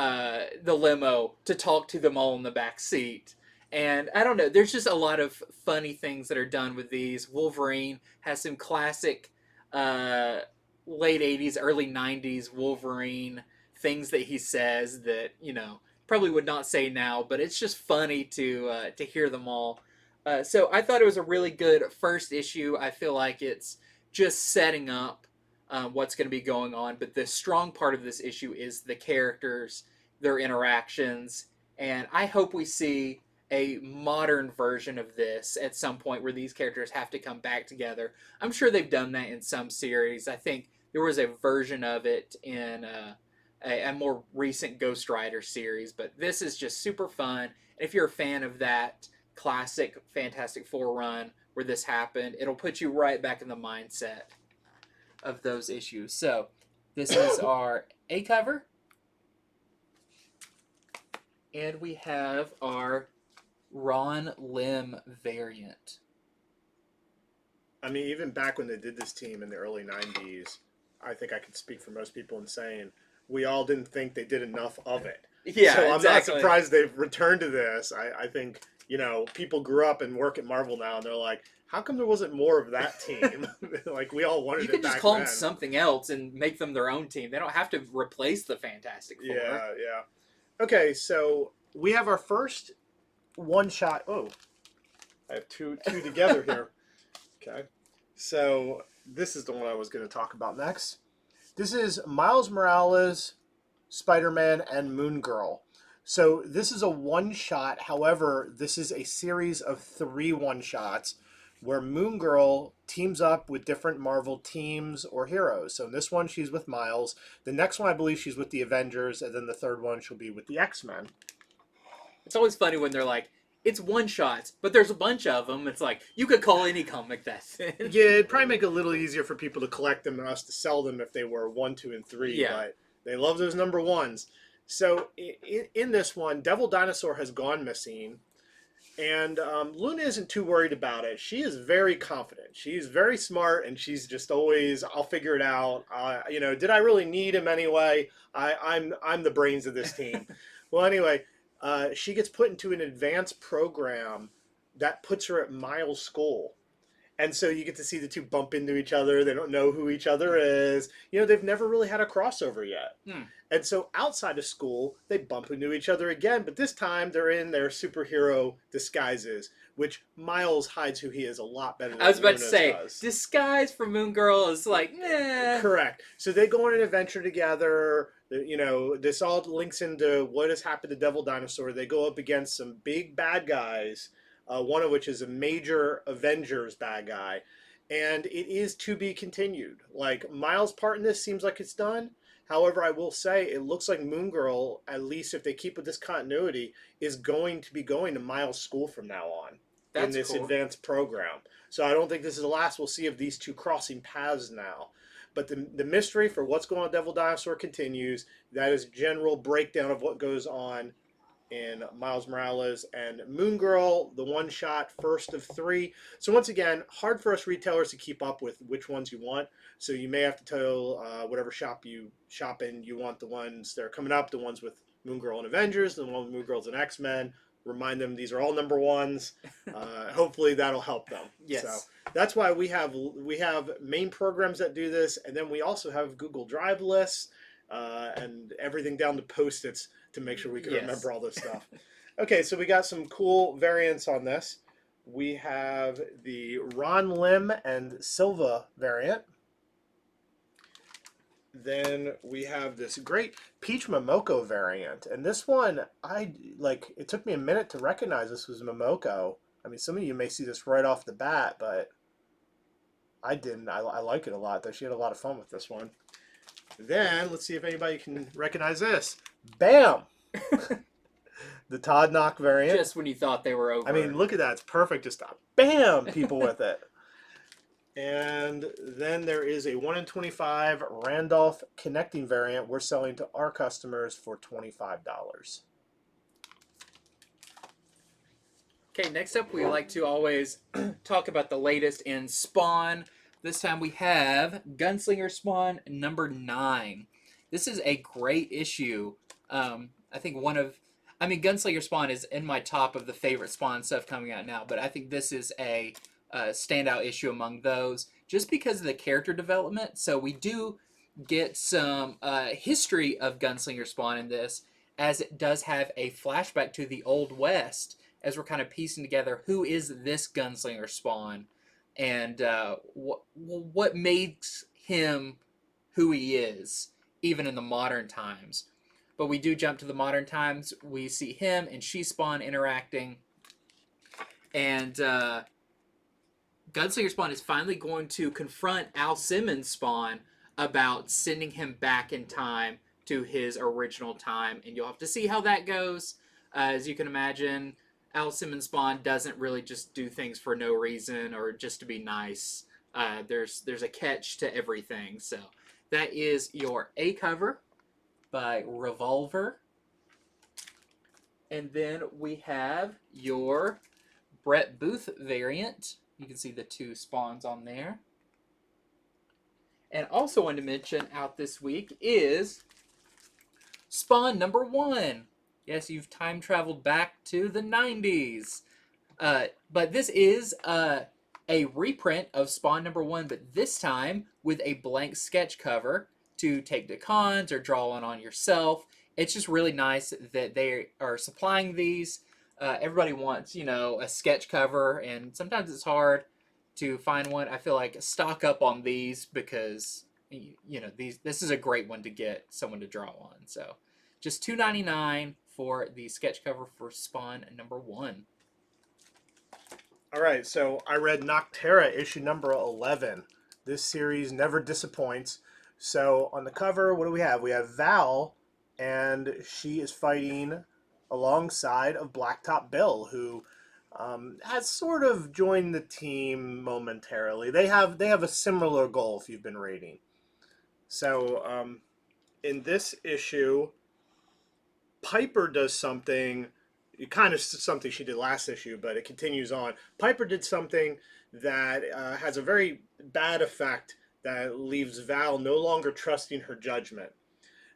limo to talk to them all in the back seat. And I don't know, there's just a lot of funny things that are done with these. Wolverine has some classic late 80s, early 90s Wolverine things that he says that, probably would not say now, but it's just funny to hear them all. So I thought it was a really good first issue. I feel like it's just setting up what's going to be going on, but the strong part of this issue is the characters, their interactions, and I hope we see a modern version of this at some point where these characters have to come back together. I'm sure they've done that in some series. I think there was a version of it in a more recent Ghost Rider series, but this is just super fun. If you're a fan of that classic Fantastic Four run where this happened, it'll put you right back in the mindset of those issues. So this is our A cover, and we have our Ron Lim variant. I mean, even back when they did this team in the early 90s, I think I could speak for most people in saying we all didn't think they did enough of it. Yeah, so I'm exactly. not surprised they've returned to this. I think, people grew up and work at Marvel now, and they're like, how come there wasn't more of that team? Like, we all wanted it back then. You can just call them something else and make them their own team. They don't have to replace the Fantastic Four. Yeah. Okay, so we have our first one-shot. Oh, I have two together here. Okay, so this is the one I was going to talk about next. This is Miles Morales, Spider-Man, and Moon Girl. So this is a one-shot. However, this is a series of 3 one-shots where Moon Girl teams up with different Marvel teams or heroes. So in this one, she's with Miles. The next one, I believe she's with the Avengers. And then the third one, she'll be with the X-Men. It's always funny when they're like, it's one-shots, but there's a bunch of them. It's like, you could call any comic that. Yeah, it'd probably make it a little easier for people to collect them and us to sell them if they were 1, 2, and 3. Yeah. But they love those number ones. So in this one, Devil Dinosaur has gone missing. And Luna isn't too worried about it. She is very confident. She's very smart, and she's just always, I'll figure it out. Did I really need him anyway? I'm the brains of this team. Well, anyway, she gets put into an advanced program that puts her at Miles' school. And so you get to see the two bump into each other. They don't know who each other is. They've never really had a crossover yet. And so outside of school, they bump into each other again. But this time, they're in their superhero disguises, which Miles hides who he is a lot better than I was about to Luna say, does. disguise for Moon Girl is like, eh. Correct. So they go on an adventure together. This all links into what has happened to Devil Dinosaur. They go up against some big bad guys. One of which is a major Avengers bad guy. And it is to be continued. Like, Miles' part in this seems like it's done. However, I will say, it looks like Moon Girl, at least if they keep with this continuity, is going to be going to Miles' school from now on. That's in this cool. advanced program. So I don't think this is the last we'll see of these two crossing paths now. But the mystery for what's going on with Devil Dinosaur continues. That is general breakdown of what goes on in Miles Morales and Moon Girl, the one-shot first of 3. So once again, hard for us retailers to keep up with which ones you want. So you may have to tell whatever shop you shop in, you want the ones that are coming up, the ones with Moon Girl and Avengers, the one with Moon Girls and X-Men. Remind them these are all number ones. Hopefully that'll help them. Yes. So that's why we have main programs that do this, and then we also have Google Drive lists and everything down to Post-its to make sure we can remember all this stuff. Okay, so we got some cool variants on this. We have the Ron Lim and Silva variant. Then we have this great Peach Momoko variant. And this one, it took me a minute to recognize this was Momoko. I mean, some of you may see this right off the bat, but I didn't. I like it a lot, though. She had a lot of fun with this one. Then, let's see if anybody can recognize this. Bam! The Todd Knock variant. Just when you thought they were over. I mean, look at that. It's perfect. Just bam! People with it. And then there is a 1 in 25 Randolph connecting variant we're selling to our customers for $25. Okay, next up we like to always talk about the latest in Spawn. This time we have Gunslinger Spawn number 9. This is a great issue. I think Gunslinger Spawn is in my top of the favorite Spawn stuff coming out now, but I think this is a standout issue among those just because of the character development. So we do get some history of Gunslinger Spawn in this, as it does have a flashback to the Old West, as we're kind of piecing together who is this Gunslinger Spawn and what makes him who he is, even in the modern times. But we do jump to the modern times. We see him and She Spawn interacting, and Gunslinger Spawn is finally going to confront Al Simmons' Spawn about sending him back in time to his original time, and you'll have to see how that goes. As you can imagine, Al Simmons' Spawn doesn't really just do things for no reason or just to be nice. There's a catch to everything. So that is your A cover by Revolver. And then we have your Brett Booth variant. You can see the 2 Spawns on there. And also wanted to mention out this week is Spawn number 1. Yes, you've time traveled back to the 90s. But this is a reprint of Spawn number 1, but this time with a blank sketch cover to take to cons or draw one on yourself. It's just really nice that they are supplying these. Everybody wants, a sketch cover, and sometimes it's hard to find one. I feel like stock up on these because, this is a great one to get someone to draw on. So just $2.99 for the sketch cover for Spawn number 1. All right, so I read Nocterra issue number 11. This series never disappoints. So on the cover, what do we have? We have Val, and she is fighting alongside of Blacktop Bill, who has sort of joined the team momentarily. They have a similar goal if you've been reading. So in this issue, Piper does something, kind of something she did last issue, but it continues on. Piper did something that has a very bad effect that leaves Val no longer trusting her judgment.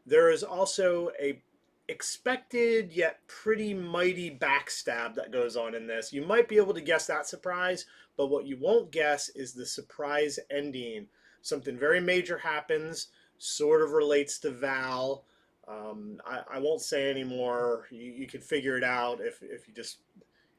There is also a expected yet pretty mighty backstab that goes on in this. You might be able to guess that surprise, but what you won't guess is the surprise ending. Something very major happens, sort of relates to Val. I won't say anymore. You can figure it out if you just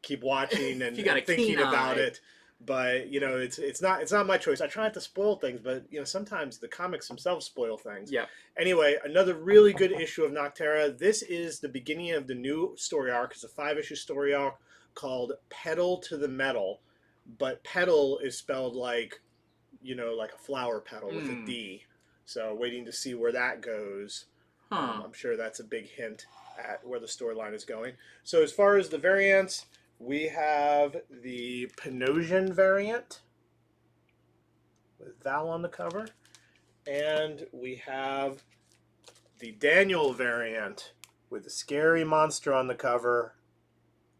keep watching and, and thinking about it. But it's not my choice. I try not to spoil things, but sometimes the comics themselves spoil things. Yeah. Anyway, another really good issue of Nocterra. This is the beginning of the new story arc. It's a 5-issue story arc called Pedal to the Metal, but pedal is spelled like a flower petal with a D. So waiting to see where that goes. I'm sure that's a big hint at where the storyline is going. So as far as the variants, we have the Pinosian variant with Val on the cover, and we have the Daniel variant with the scary monster on the cover.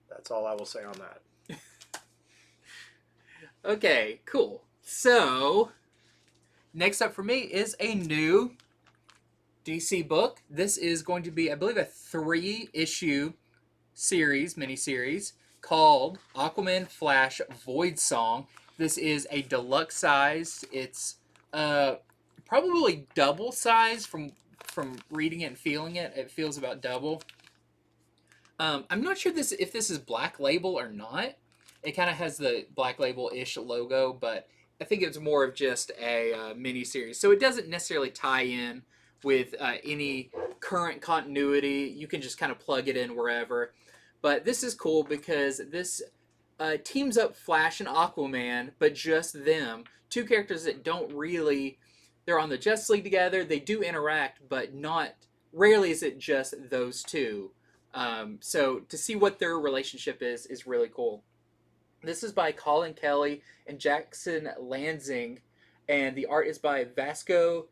That's all I will say on that. Okay, cool. So, next up for me is a new DC book. This is going to be, I believe, a 3-issue miniseries called Aquaman Flash Voidsong. This is a deluxe size. It's probably double size from reading it and feeling it. It feels about double. I'm not sure if this is Black Label or not. It kind of has the Black Label-ish logo, but I think it's more of just a mini-series. So it doesn't necessarily tie in with any current continuity. You can just kind of plug it in wherever. But this is cool because this teams up Flash and Aquaman, but just them. 2 characters that don't really... They're on the Justice League together. They do interact, but not... Rarely is it just those 2. So to see what their relationship is really cool. This is by Colin Kelly and Jackson Lansing, and the art is by Vasco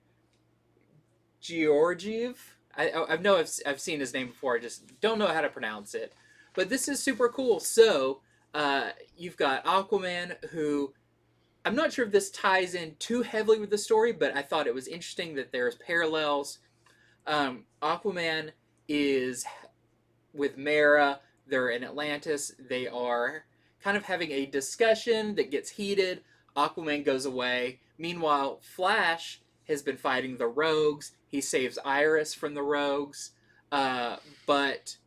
Georgiev. I know I've seen his name before. I just don't know how to pronounce it. But this is super cool. So You've got Aquaman, who I'm not sure if this ties in too heavily with the story, but I thought it was interesting that there's parallels. Aquaman is with Mara. They're in Atlantis. They are kind of having a discussion that gets heated. Aquaman goes away. Meanwhile, Flash has been fighting the rogues. He saves Iris from the rogues. But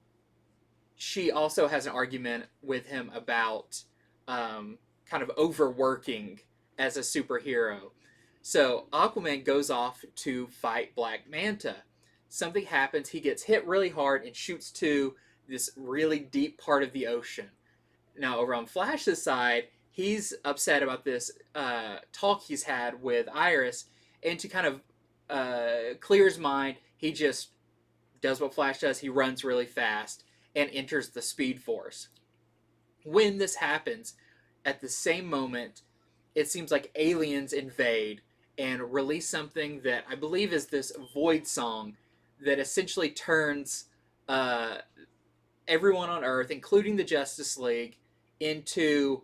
she also has an argument with him about kind of overworking as a superhero. So Aquaman goes off to fight Black Manta. Something happens. He gets hit really hard and shoots to this really deep part of the ocean. Now, over on Flash's side, he's upset about this talk he's had with Iris, and to kind of clear his mind, he just does what Flash does. He runs really fast and enters the Speed Force. When this happens, at the same moment, it seems like aliens invade and release something that I believe is this Voidsong that essentially turns everyone on Earth, including the Justice League, into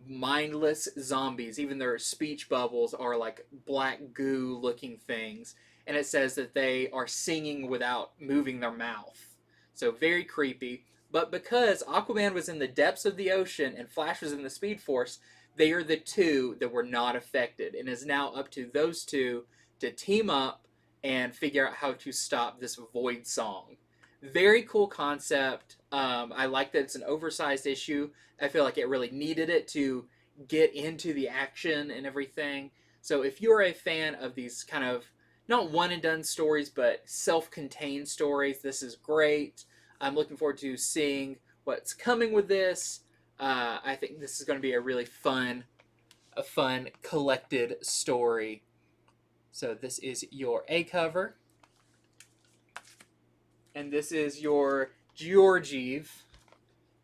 mindless zombies. Even their speech bubbles are like black goo looking things. And it says that they are singing without moving their mouth. So very creepy. But because Aquaman was in the depths of the ocean and Flash was in the Speed Force, they are the two that were not affected. And it's now up to those two to team up and figure out how to stop this Voidsong. Very cool concept. I like that it's an oversized issue. I feel like it really needed it to get into the action and everything. So if you're a fan of these kind of, not one and done stories, but self-contained stories, this is great. I'm looking forward to seeing what's coming with this. I think this is going to be a really fun collected story. So this is your A cover. And this is your Georgiev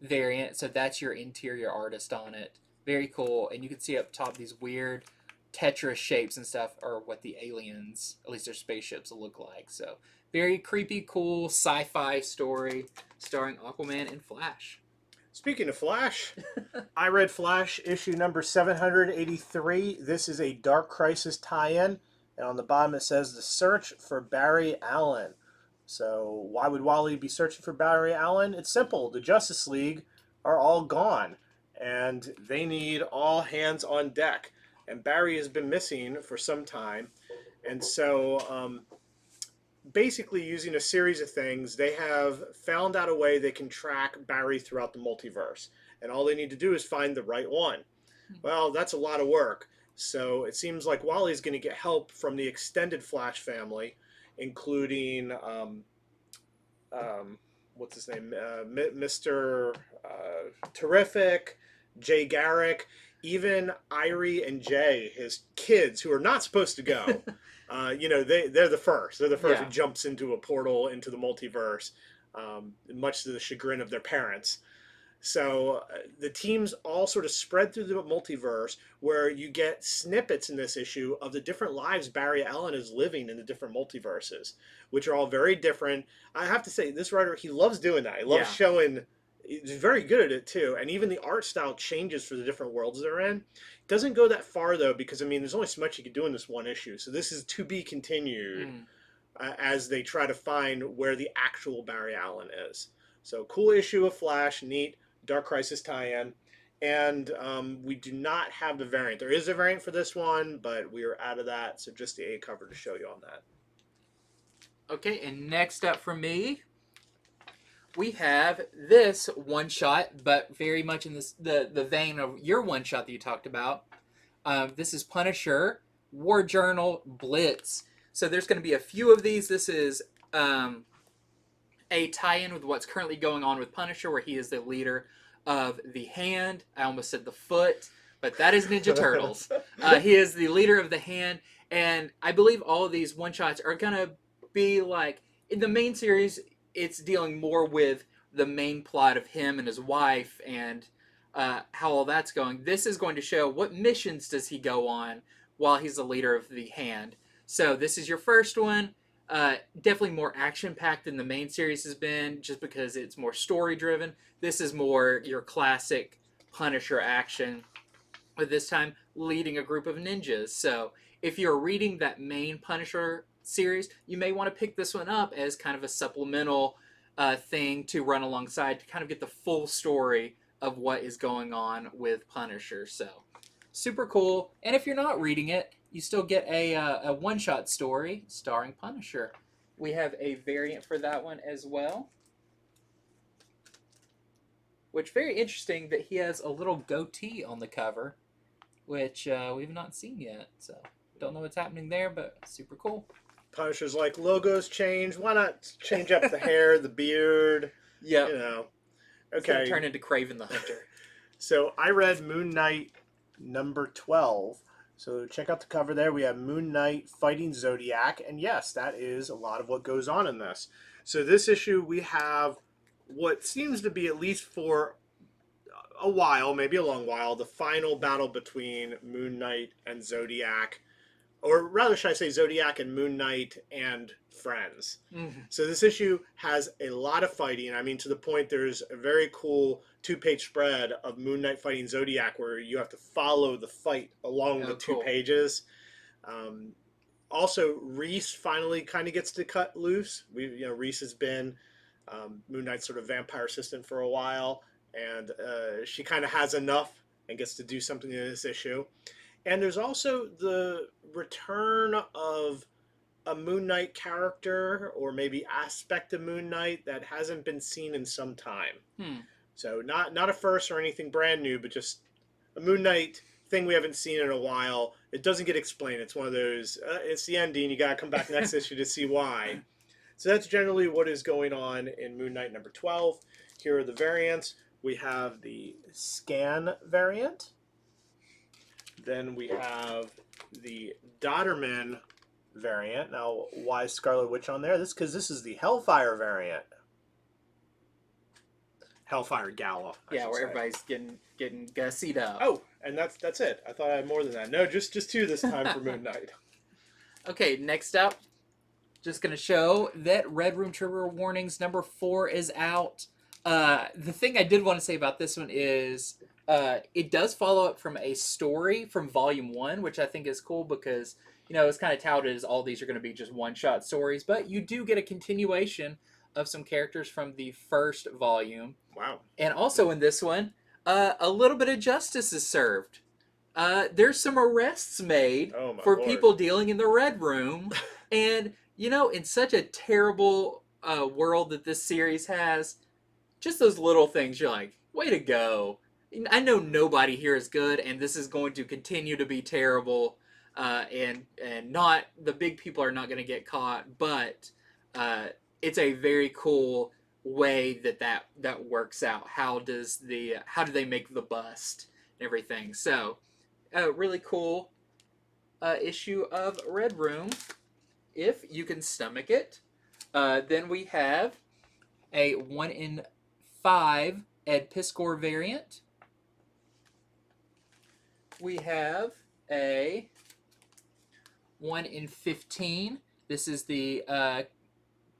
variant. So that's your interior artist on it. Very cool. And you can see up top these weird Tetris shapes and stuff are what the aliens, at least their spaceships, look like. So very creepy, cool sci-fi story starring Aquaman and Flash. Speaking of Flash, I read Flash issue number 783. This is a Dark Crisis tie-in. And on the bottom it says, The Search for Barry Allen. So why would Wally be searching for Barry Allen? It's simple. The Justice League are all gone. And they need all hands on deck. And Barry has been missing for some time. And so basically using a series of things, they have found out a way they can track Barry throughout the multiverse. And all they need to do is find the right one. Well, that's a lot of work. So it seems like Wally's going to get help from the extended Flash family, including, what's his name? Mr. Terrific, Jay Garrick, even Irie and Jay, his kids, who are not supposed to go. They're the first. They're the first who jumps into a portal into the multiverse, much to the chagrin of their parents. So the teams all sort of spread through the multiverse, where you get snippets in this issue of the different lives Barry Allen is living in the different multiverses, which are all very different. I have to say, this writer, he loves doing that. He loves showing. He's very good at it too, and even the art style changes for the different worlds they're in. It doesn't go that far though, because I mean, there's only so much you can do in this one issue. So this is to be continued as they try to find where the actual Barry Allen is. So cool issue of Flash, neat Dark Crisis tie-in, and we do not have the variant. There is a variant for this one, but we are out of that. So just the A cover to show you on that. Okay, and next up for me, we have this one-shot, but very much in the vein of your one-shot that you talked about. This is Punisher, War Journal Blitz. So there's going to be a few of these. This is a tie-in with what's currently going on with Punisher, where he is the leader of the Hand. I almost said the Foot, but that is Ninja Turtles. He is the leader of the Hand, and I believe all of these one-shots are going to be like, in the main series, it's dealing more with the main plot of him and his wife and how all that's going. This is going to show what missions does he go on while he's the leader of the Hand. So this is your first one. Definitely more action-packed than the main series has been, just because it's more story-driven. This is more your classic Punisher action, but this time leading a group of ninjas. So if you're reading that main Punisher series, you may want to pick this one up as kind of a supplemental thing to run alongside to kind of get the full story of what is going on with Punisher. So super cool. And if you're not reading it, you still get a one-shot story starring Punisher. We have a variant for that one as well. Which, very interesting that he has a little goatee on the cover, which we've not seen yet. So, don't know what's happening there, but super cool. Punisher's like, logos change. Why not change up the hair, the beard? Yeah. You know. It's going Okay. to turn into Kraven the Hunter. So, I read Moon Knight number 12. So, check out the cover there. We have Moon Knight fighting Zodiac. And yes, that is a lot of what goes on in this. So, this issue, we have what seems to be, at least for a while, maybe a long while, the final battle between Moon Knight and Zodiac, or rather, should I say Zodiac and Moon Knight and friends. Mm-hmm. So this issue has a lot of fighting. I mean, to the point there's a very cool 2-page spread of Moon Knight fighting Zodiac where you have to follow the fight along the 2 pages. Also, Reese finally kind of gets to cut loose. Reese has been Moon Knight's sort of vampire assistant for a while, and she kind of has enough and gets to do something in this issue. And there's also the return of a Moon Knight character, or maybe aspect of Moon Knight that hasn't been seen in some time. So not a first or anything brand new, but just a Moon Knight thing we haven't seen in a while. It doesn't get explained. It's one of those, it's the ending, you gotta come back next issue to see why. So that's generally what is going on in Moon Knight number 12. Here are the variants. We have the Scan variant. Then we have the Dodderman variant. Now, why is Scarlet Witch on there? Because this is the Hellfire variant. Hellfire Gala. Yeah, where everybody's getting gussied up. Oh, and that's it. I thought I had more than that. No, just 2 this time for Moon Knight. Okay, next up, just going to show that Red Room Trigger Warnings number 4 is out. The thing I did want to say about this one is it does follow up from a story from Volume 1, which I think is cool because, it's kind of touted as all these are going to be just one-shot stories, but you do get a continuation of some characters from the first volume. Wow. And also in this one, a little bit of justice is served. There's some arrests made for people dealing in the Red Room, and in such a terrible world that this series has, just those little things, you're like, way to go. I know nobody here is good, and this is going to continue to be terrible, and not, the big people are not going to get caught, but it's a very cool way that works out. How do they make the bust and everything? So, a really cool issue of Red Room, if you can stomach it. Then we have a 1 in 5 Ed Piskor variant. We have a 1 in 15. This is the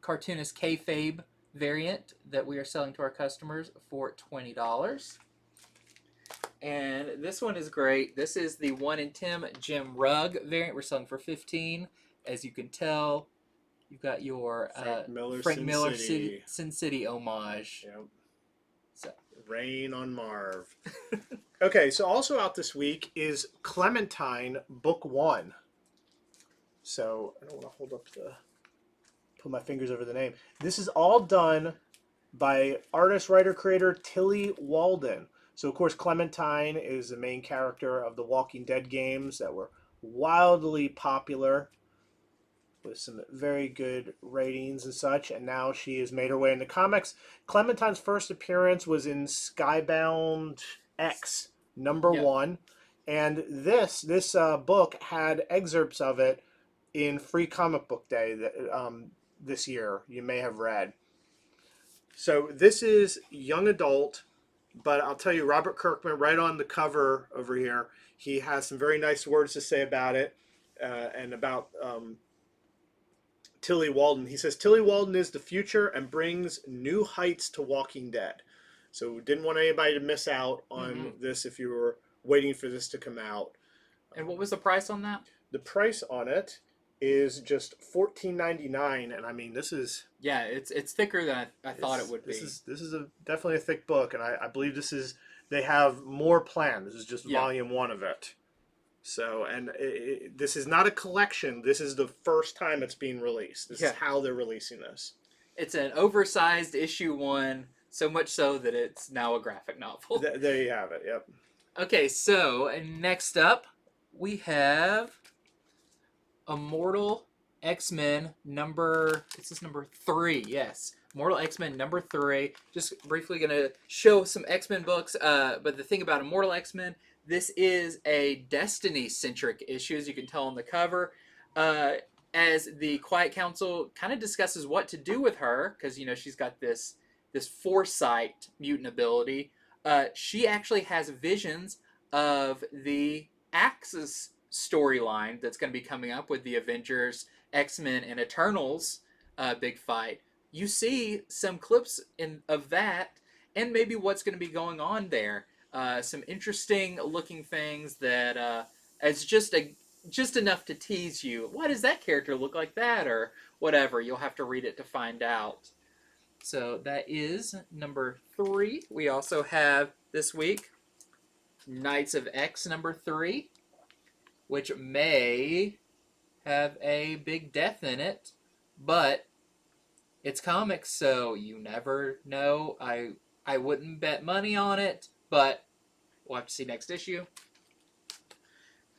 cartoonist kayfabe variant that we are selling to our customers for $20. And this one is great. This is the 1 in 10 Jim Rugg variant. We're selling for $15. As you can tell, you've got your Frank Miller Sin City homage. Yep. So. Rain on Marv. Okay, so also out this week is Clementine Book One. So I don't want to put my fingers over the name. This is all done by artist, writer, creator Tilly Walden. So of course Clementine is the main character of the Walking Dead games that were wildly popular with some very good ratings and such, and now she has made her way into comics. Clementine's first appearance was in Skybound X number 1, and this book had excerpts of it in Free Comic Book Day this year. You may have read. So this is young adult, but I'll tell you, Robert Kirkman, right on the cover over here, he has some very nice words to say about it, and about Tilly Walden. He says, Tilly Walden is the future and brings new heights to Walking Dead. So didn't want anybody to miss out on this if you were waiting for this to come out. And what was the price on that? The price on it is just $14.99, and I mean this is it's thicker than I thought it would be. This is definitely a thick book, and I believe they have more planned. This is just volume 1 of it. So, and this is not a collection. This is the first time it's being released. This is how they're releasing this. It's an oversized issue 1, so much so that it's now a graphic novel. There you have it. Yep. Okay, so next up we have Immortal XMen number 3. Yes, Immortal XMen number 3. Just briefly gonna show some X-Men books. But the thing about Immortal XMen, this is a Destiny-centric issue, as you can tell on the cover. As the Quiet Council kind of discusses what to do with her, because she's got this foresight mutant ability. She actually has visions of the Axis storyline that's going to be coming up with the Avengers, X-Men, and Eternals big fight. You see some clips of that, and maybe what's going to be going on there. Some interesting looking things that it's just enough to tease you. Why does that character look like that, or whatever? You'll have to read it to find out. So that is number 3. We also have this week Knights of X number 3, which may have a big death in it, but it's comics, so you never know. I wouldn't bet money on it, but we'll have to see next issue.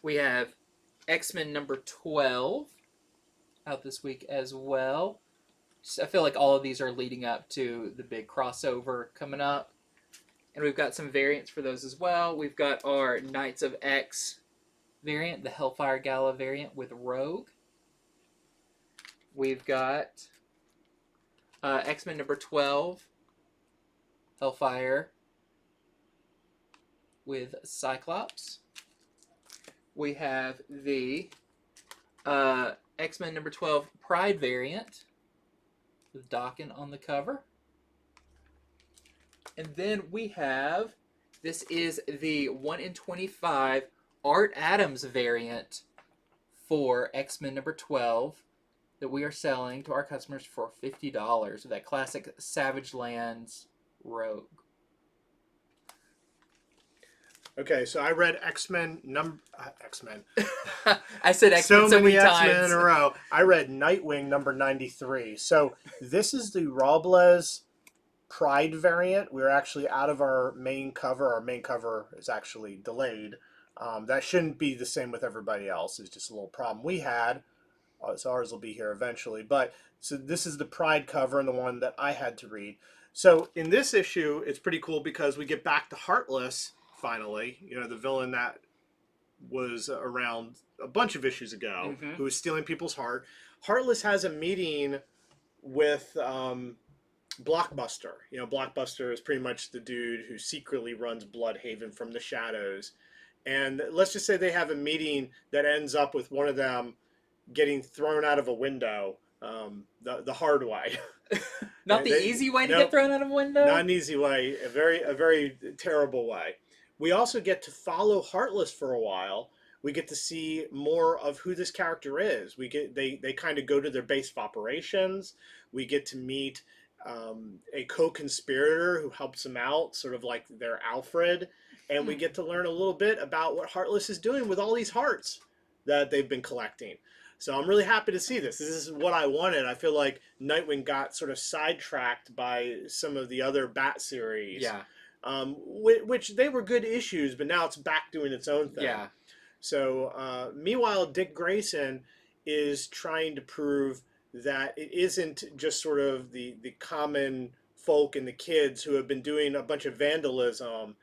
We have X-Men number 12 out this week as well. I feel like all of these are leading up to the big crossover coming up. And we've got some variants for those as well. We've got our Knights of X variant, the Hellfire Gala variant with Rogue. We've got X-Men number 12, Hellfire with Cyclops. We have the X-Men number 12 Pride variant with Daken on the cover. And then we have, this is the 1 in 25 Art Adams variant for X-Men number 12 that we are selling to our customers for $50 with that classic Savage Lands Rogue. Okay, so I read X-Men X-Men. I said X-Men so many times. X-Men in a row. I read Nightwing number 93. So this is the Robles Pride variant. We're actually out of our main cover. Our main cover is actually delayed. That shouldn't be the same with everybody else. It's just a little problem we had. So ours will be here eventually. But so this is the Pride cover and the one that I had to read. So in this issue, it's pretty cool because we get back to Heartless finally. The villain that was around a bunch of issues ago, who was stealing people's heart. Heartless has a meeting with Blockbuster. Blockbuster is pretty much the dude who secretly runs Bloodhaven from the shadows. And let's just say they have a meeting that ends up with one of them getting thrown out of a window the hard way. Not the easy way to get thrown out of a window? Not an easy way. A very terrible way. We also get to follow Heartless for a while. We get to see more of who this character is. They kind of go to their base of operations. We get to meet a co-conspirator who helps them out, sort of like their Alfred. And we get to learn a little bit about what Heartless is doing with all these hearts that they've been collecting. So I'm really happy to see this. This is what I wanted. I feel like Nightwing got sort of sidetracked by some of the other Bat series. Yeah. Which they were good issues, but now it's back doing its own thing. Yeah. So meanwhile, Dick Grayson is trying to prove that it isn't just sort of the common folk and the kids who have been doing a bunch of vandalism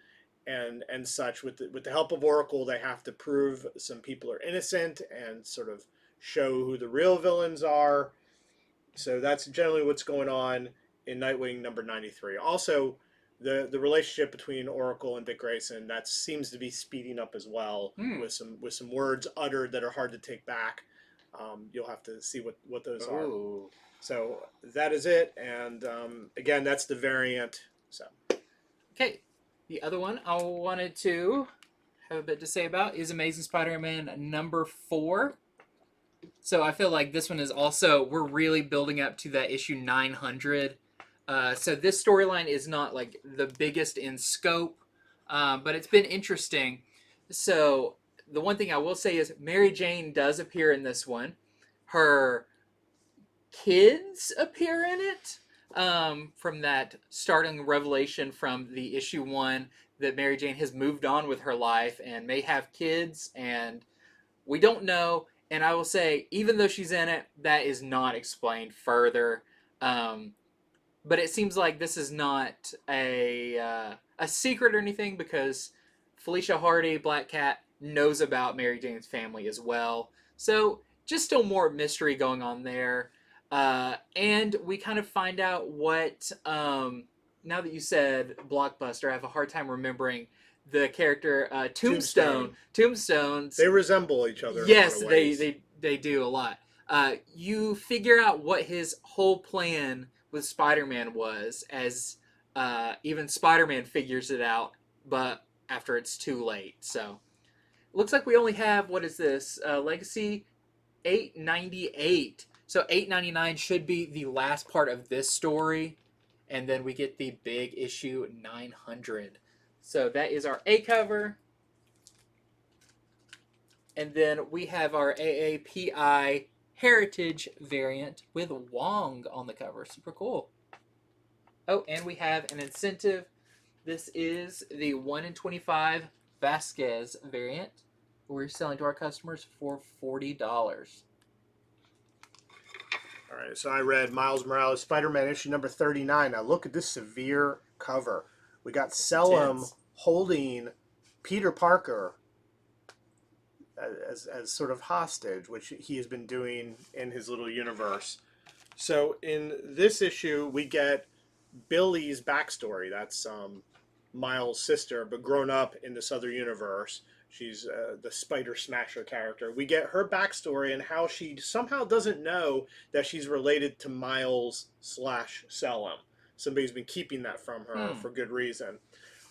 and such. With the help of Oracle, they have to prove some people are innocent and sort of show who the real villains are. So that's generally what's going on in Nightwing number 93. Also, the relationship between Oracle and Dick Grayson, that seems to be speeding up as well, with some words uttered that are hard to take back. You'll have to see what those are. So that is it, and again, that's the variant. So Okay, the other one I wanted to have a bit to say about is Amazing Spider-Man number 4. So I feel like this one is also, we're really building up to that issue 900. So this storyline is not like the biggest in scope, but it's been interesting. So the one thing I will say is Mary Jane does appear in this one. Her kids appear in it, from that starting revelation from the issue 1 that Mary Jane has moved on with her life and may have kids, and we don't know. And I will say, even though she's in it, that is not explained further. Um, but it seems like this is not a secret or anything, because Felicia Hardy, Black Cat, knows about Mary Jane's family as well. So just still more mystery going on there. And we kind of find out what. Now that you said Blockbuster, I have a hard time remembering the character Tombstone. Tombstones. They resemble each other. Yes, in a lot of ways. they do a lot. You figure out what his whole plan with Spider-Man was, as even Spider-Man figures it out, but after it's too late. So it looks like we only have, what is this, Legacy 898. So 899 should be the last part of this story, and then we get the big issue 900. So that is our A cover. And then we have our AAPI Heritage variant with Wong on the cover. Super cool. Oh, and we have an incentive. This is the 1 in 25 Vasquez variant. We're selling to our customers for $40. All right, so I read Miles Morales Spider-Man issue number 39. Now look at this severe cover. We got Selim holding Peter Parker as sort of hostage, which he has been doing in his little universe. So in this issue, we get Billy's backstory. That's Miles' sister, but grown up in this other universe. She's the Spider Smasher character. We get her backstory and how she somehow doesn't know that she's related to Miles / Selim. Somebody's been keeping that from her for good reason.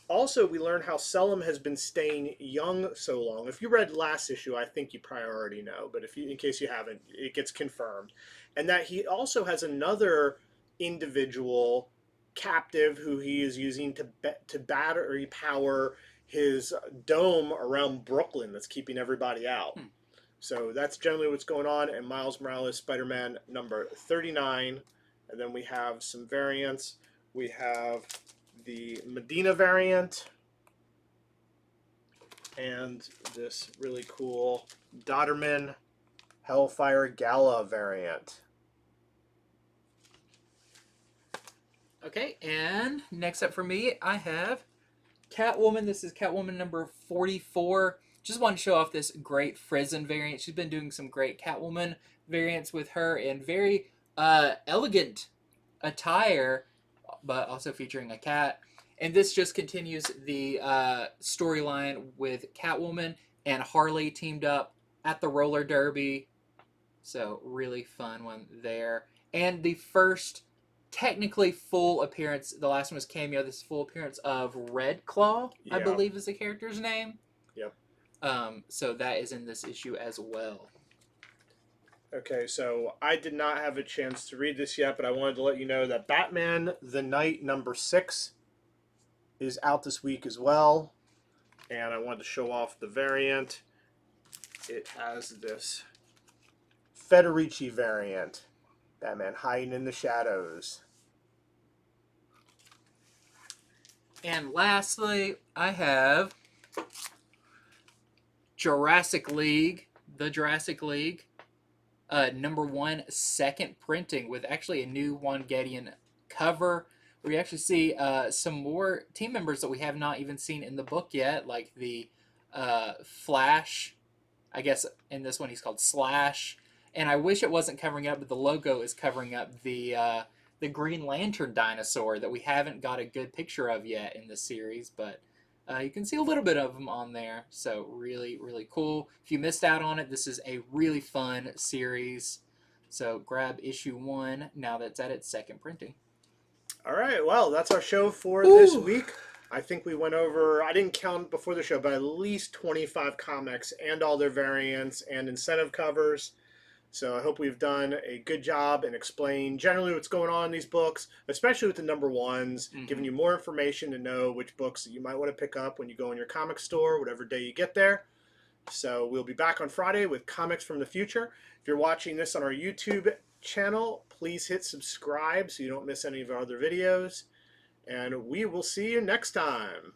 Also, we learn how Selim has been staying young so long. If you read last issue, I think you probably already know, but in case you haven't, it gets confirmed. And that he also has another individual captive who he is using to battery power his dome around Brooklyn that's keeping everybody out. So that's generally what's going on in Miles Morales Spider-Man number 39. And then we have some variants. We have the Medina variant and this really cool Dodderman Hellfire Gala variant. Okay, and next up for me, I have Catwoman. This is Catwoman number 44. Just want to show off this great Frizen variant. She's been doing some great Catwoman variants with her in very elegant attire, but also featuring a cat. And this just continues the storyline with Catwoman and Harley teamed up at the roller derby. So really fun one there. And the first technically full appearance, the last one was cameo, this full appearance of Red Claw, I believe is the character's name. Yep. So that is in this issue as well. Okay, so I did not have a chance to read this yet, but I wanted to let you know that Batman the Knight number 6 is out this week as well. And I wanted to show off the variant. It has this Federici variant. Batman hiding in the shadows. And lastly, I have Jurassic League, the Jurassic League, number 1, second printing, with actually a new Juan Guedian cover. We actually see some more team members that we have not even seen in the book yet, like the Flash. I guess in this one he's called Slash. And I wish it wasn't covering up, but the logo is covering up the Green Lantern dinosaur that we haven't got a good picture of yet in the series. But you can see a little bit of them on there. So really, really cool. If you missed out on it, this is a really fun series. So grab issue 1 now that's at its second printing. All right, well, that's our show for this week. I think we went over, I didn't count before the show, but at least 25 comics and all their variants and incentive covers. So I hope we've done a good job and explain generally what's going on in these books, especially with the number ones, giving you more information to know which books that you might want to pick up when you go in your comic store, whatever day you get there. So we'll be back on Friday with Comics from the Future. If you're watching this on our YouTube channel, please hit subscribe so you don't miss any of our other videos. And we will see you next time.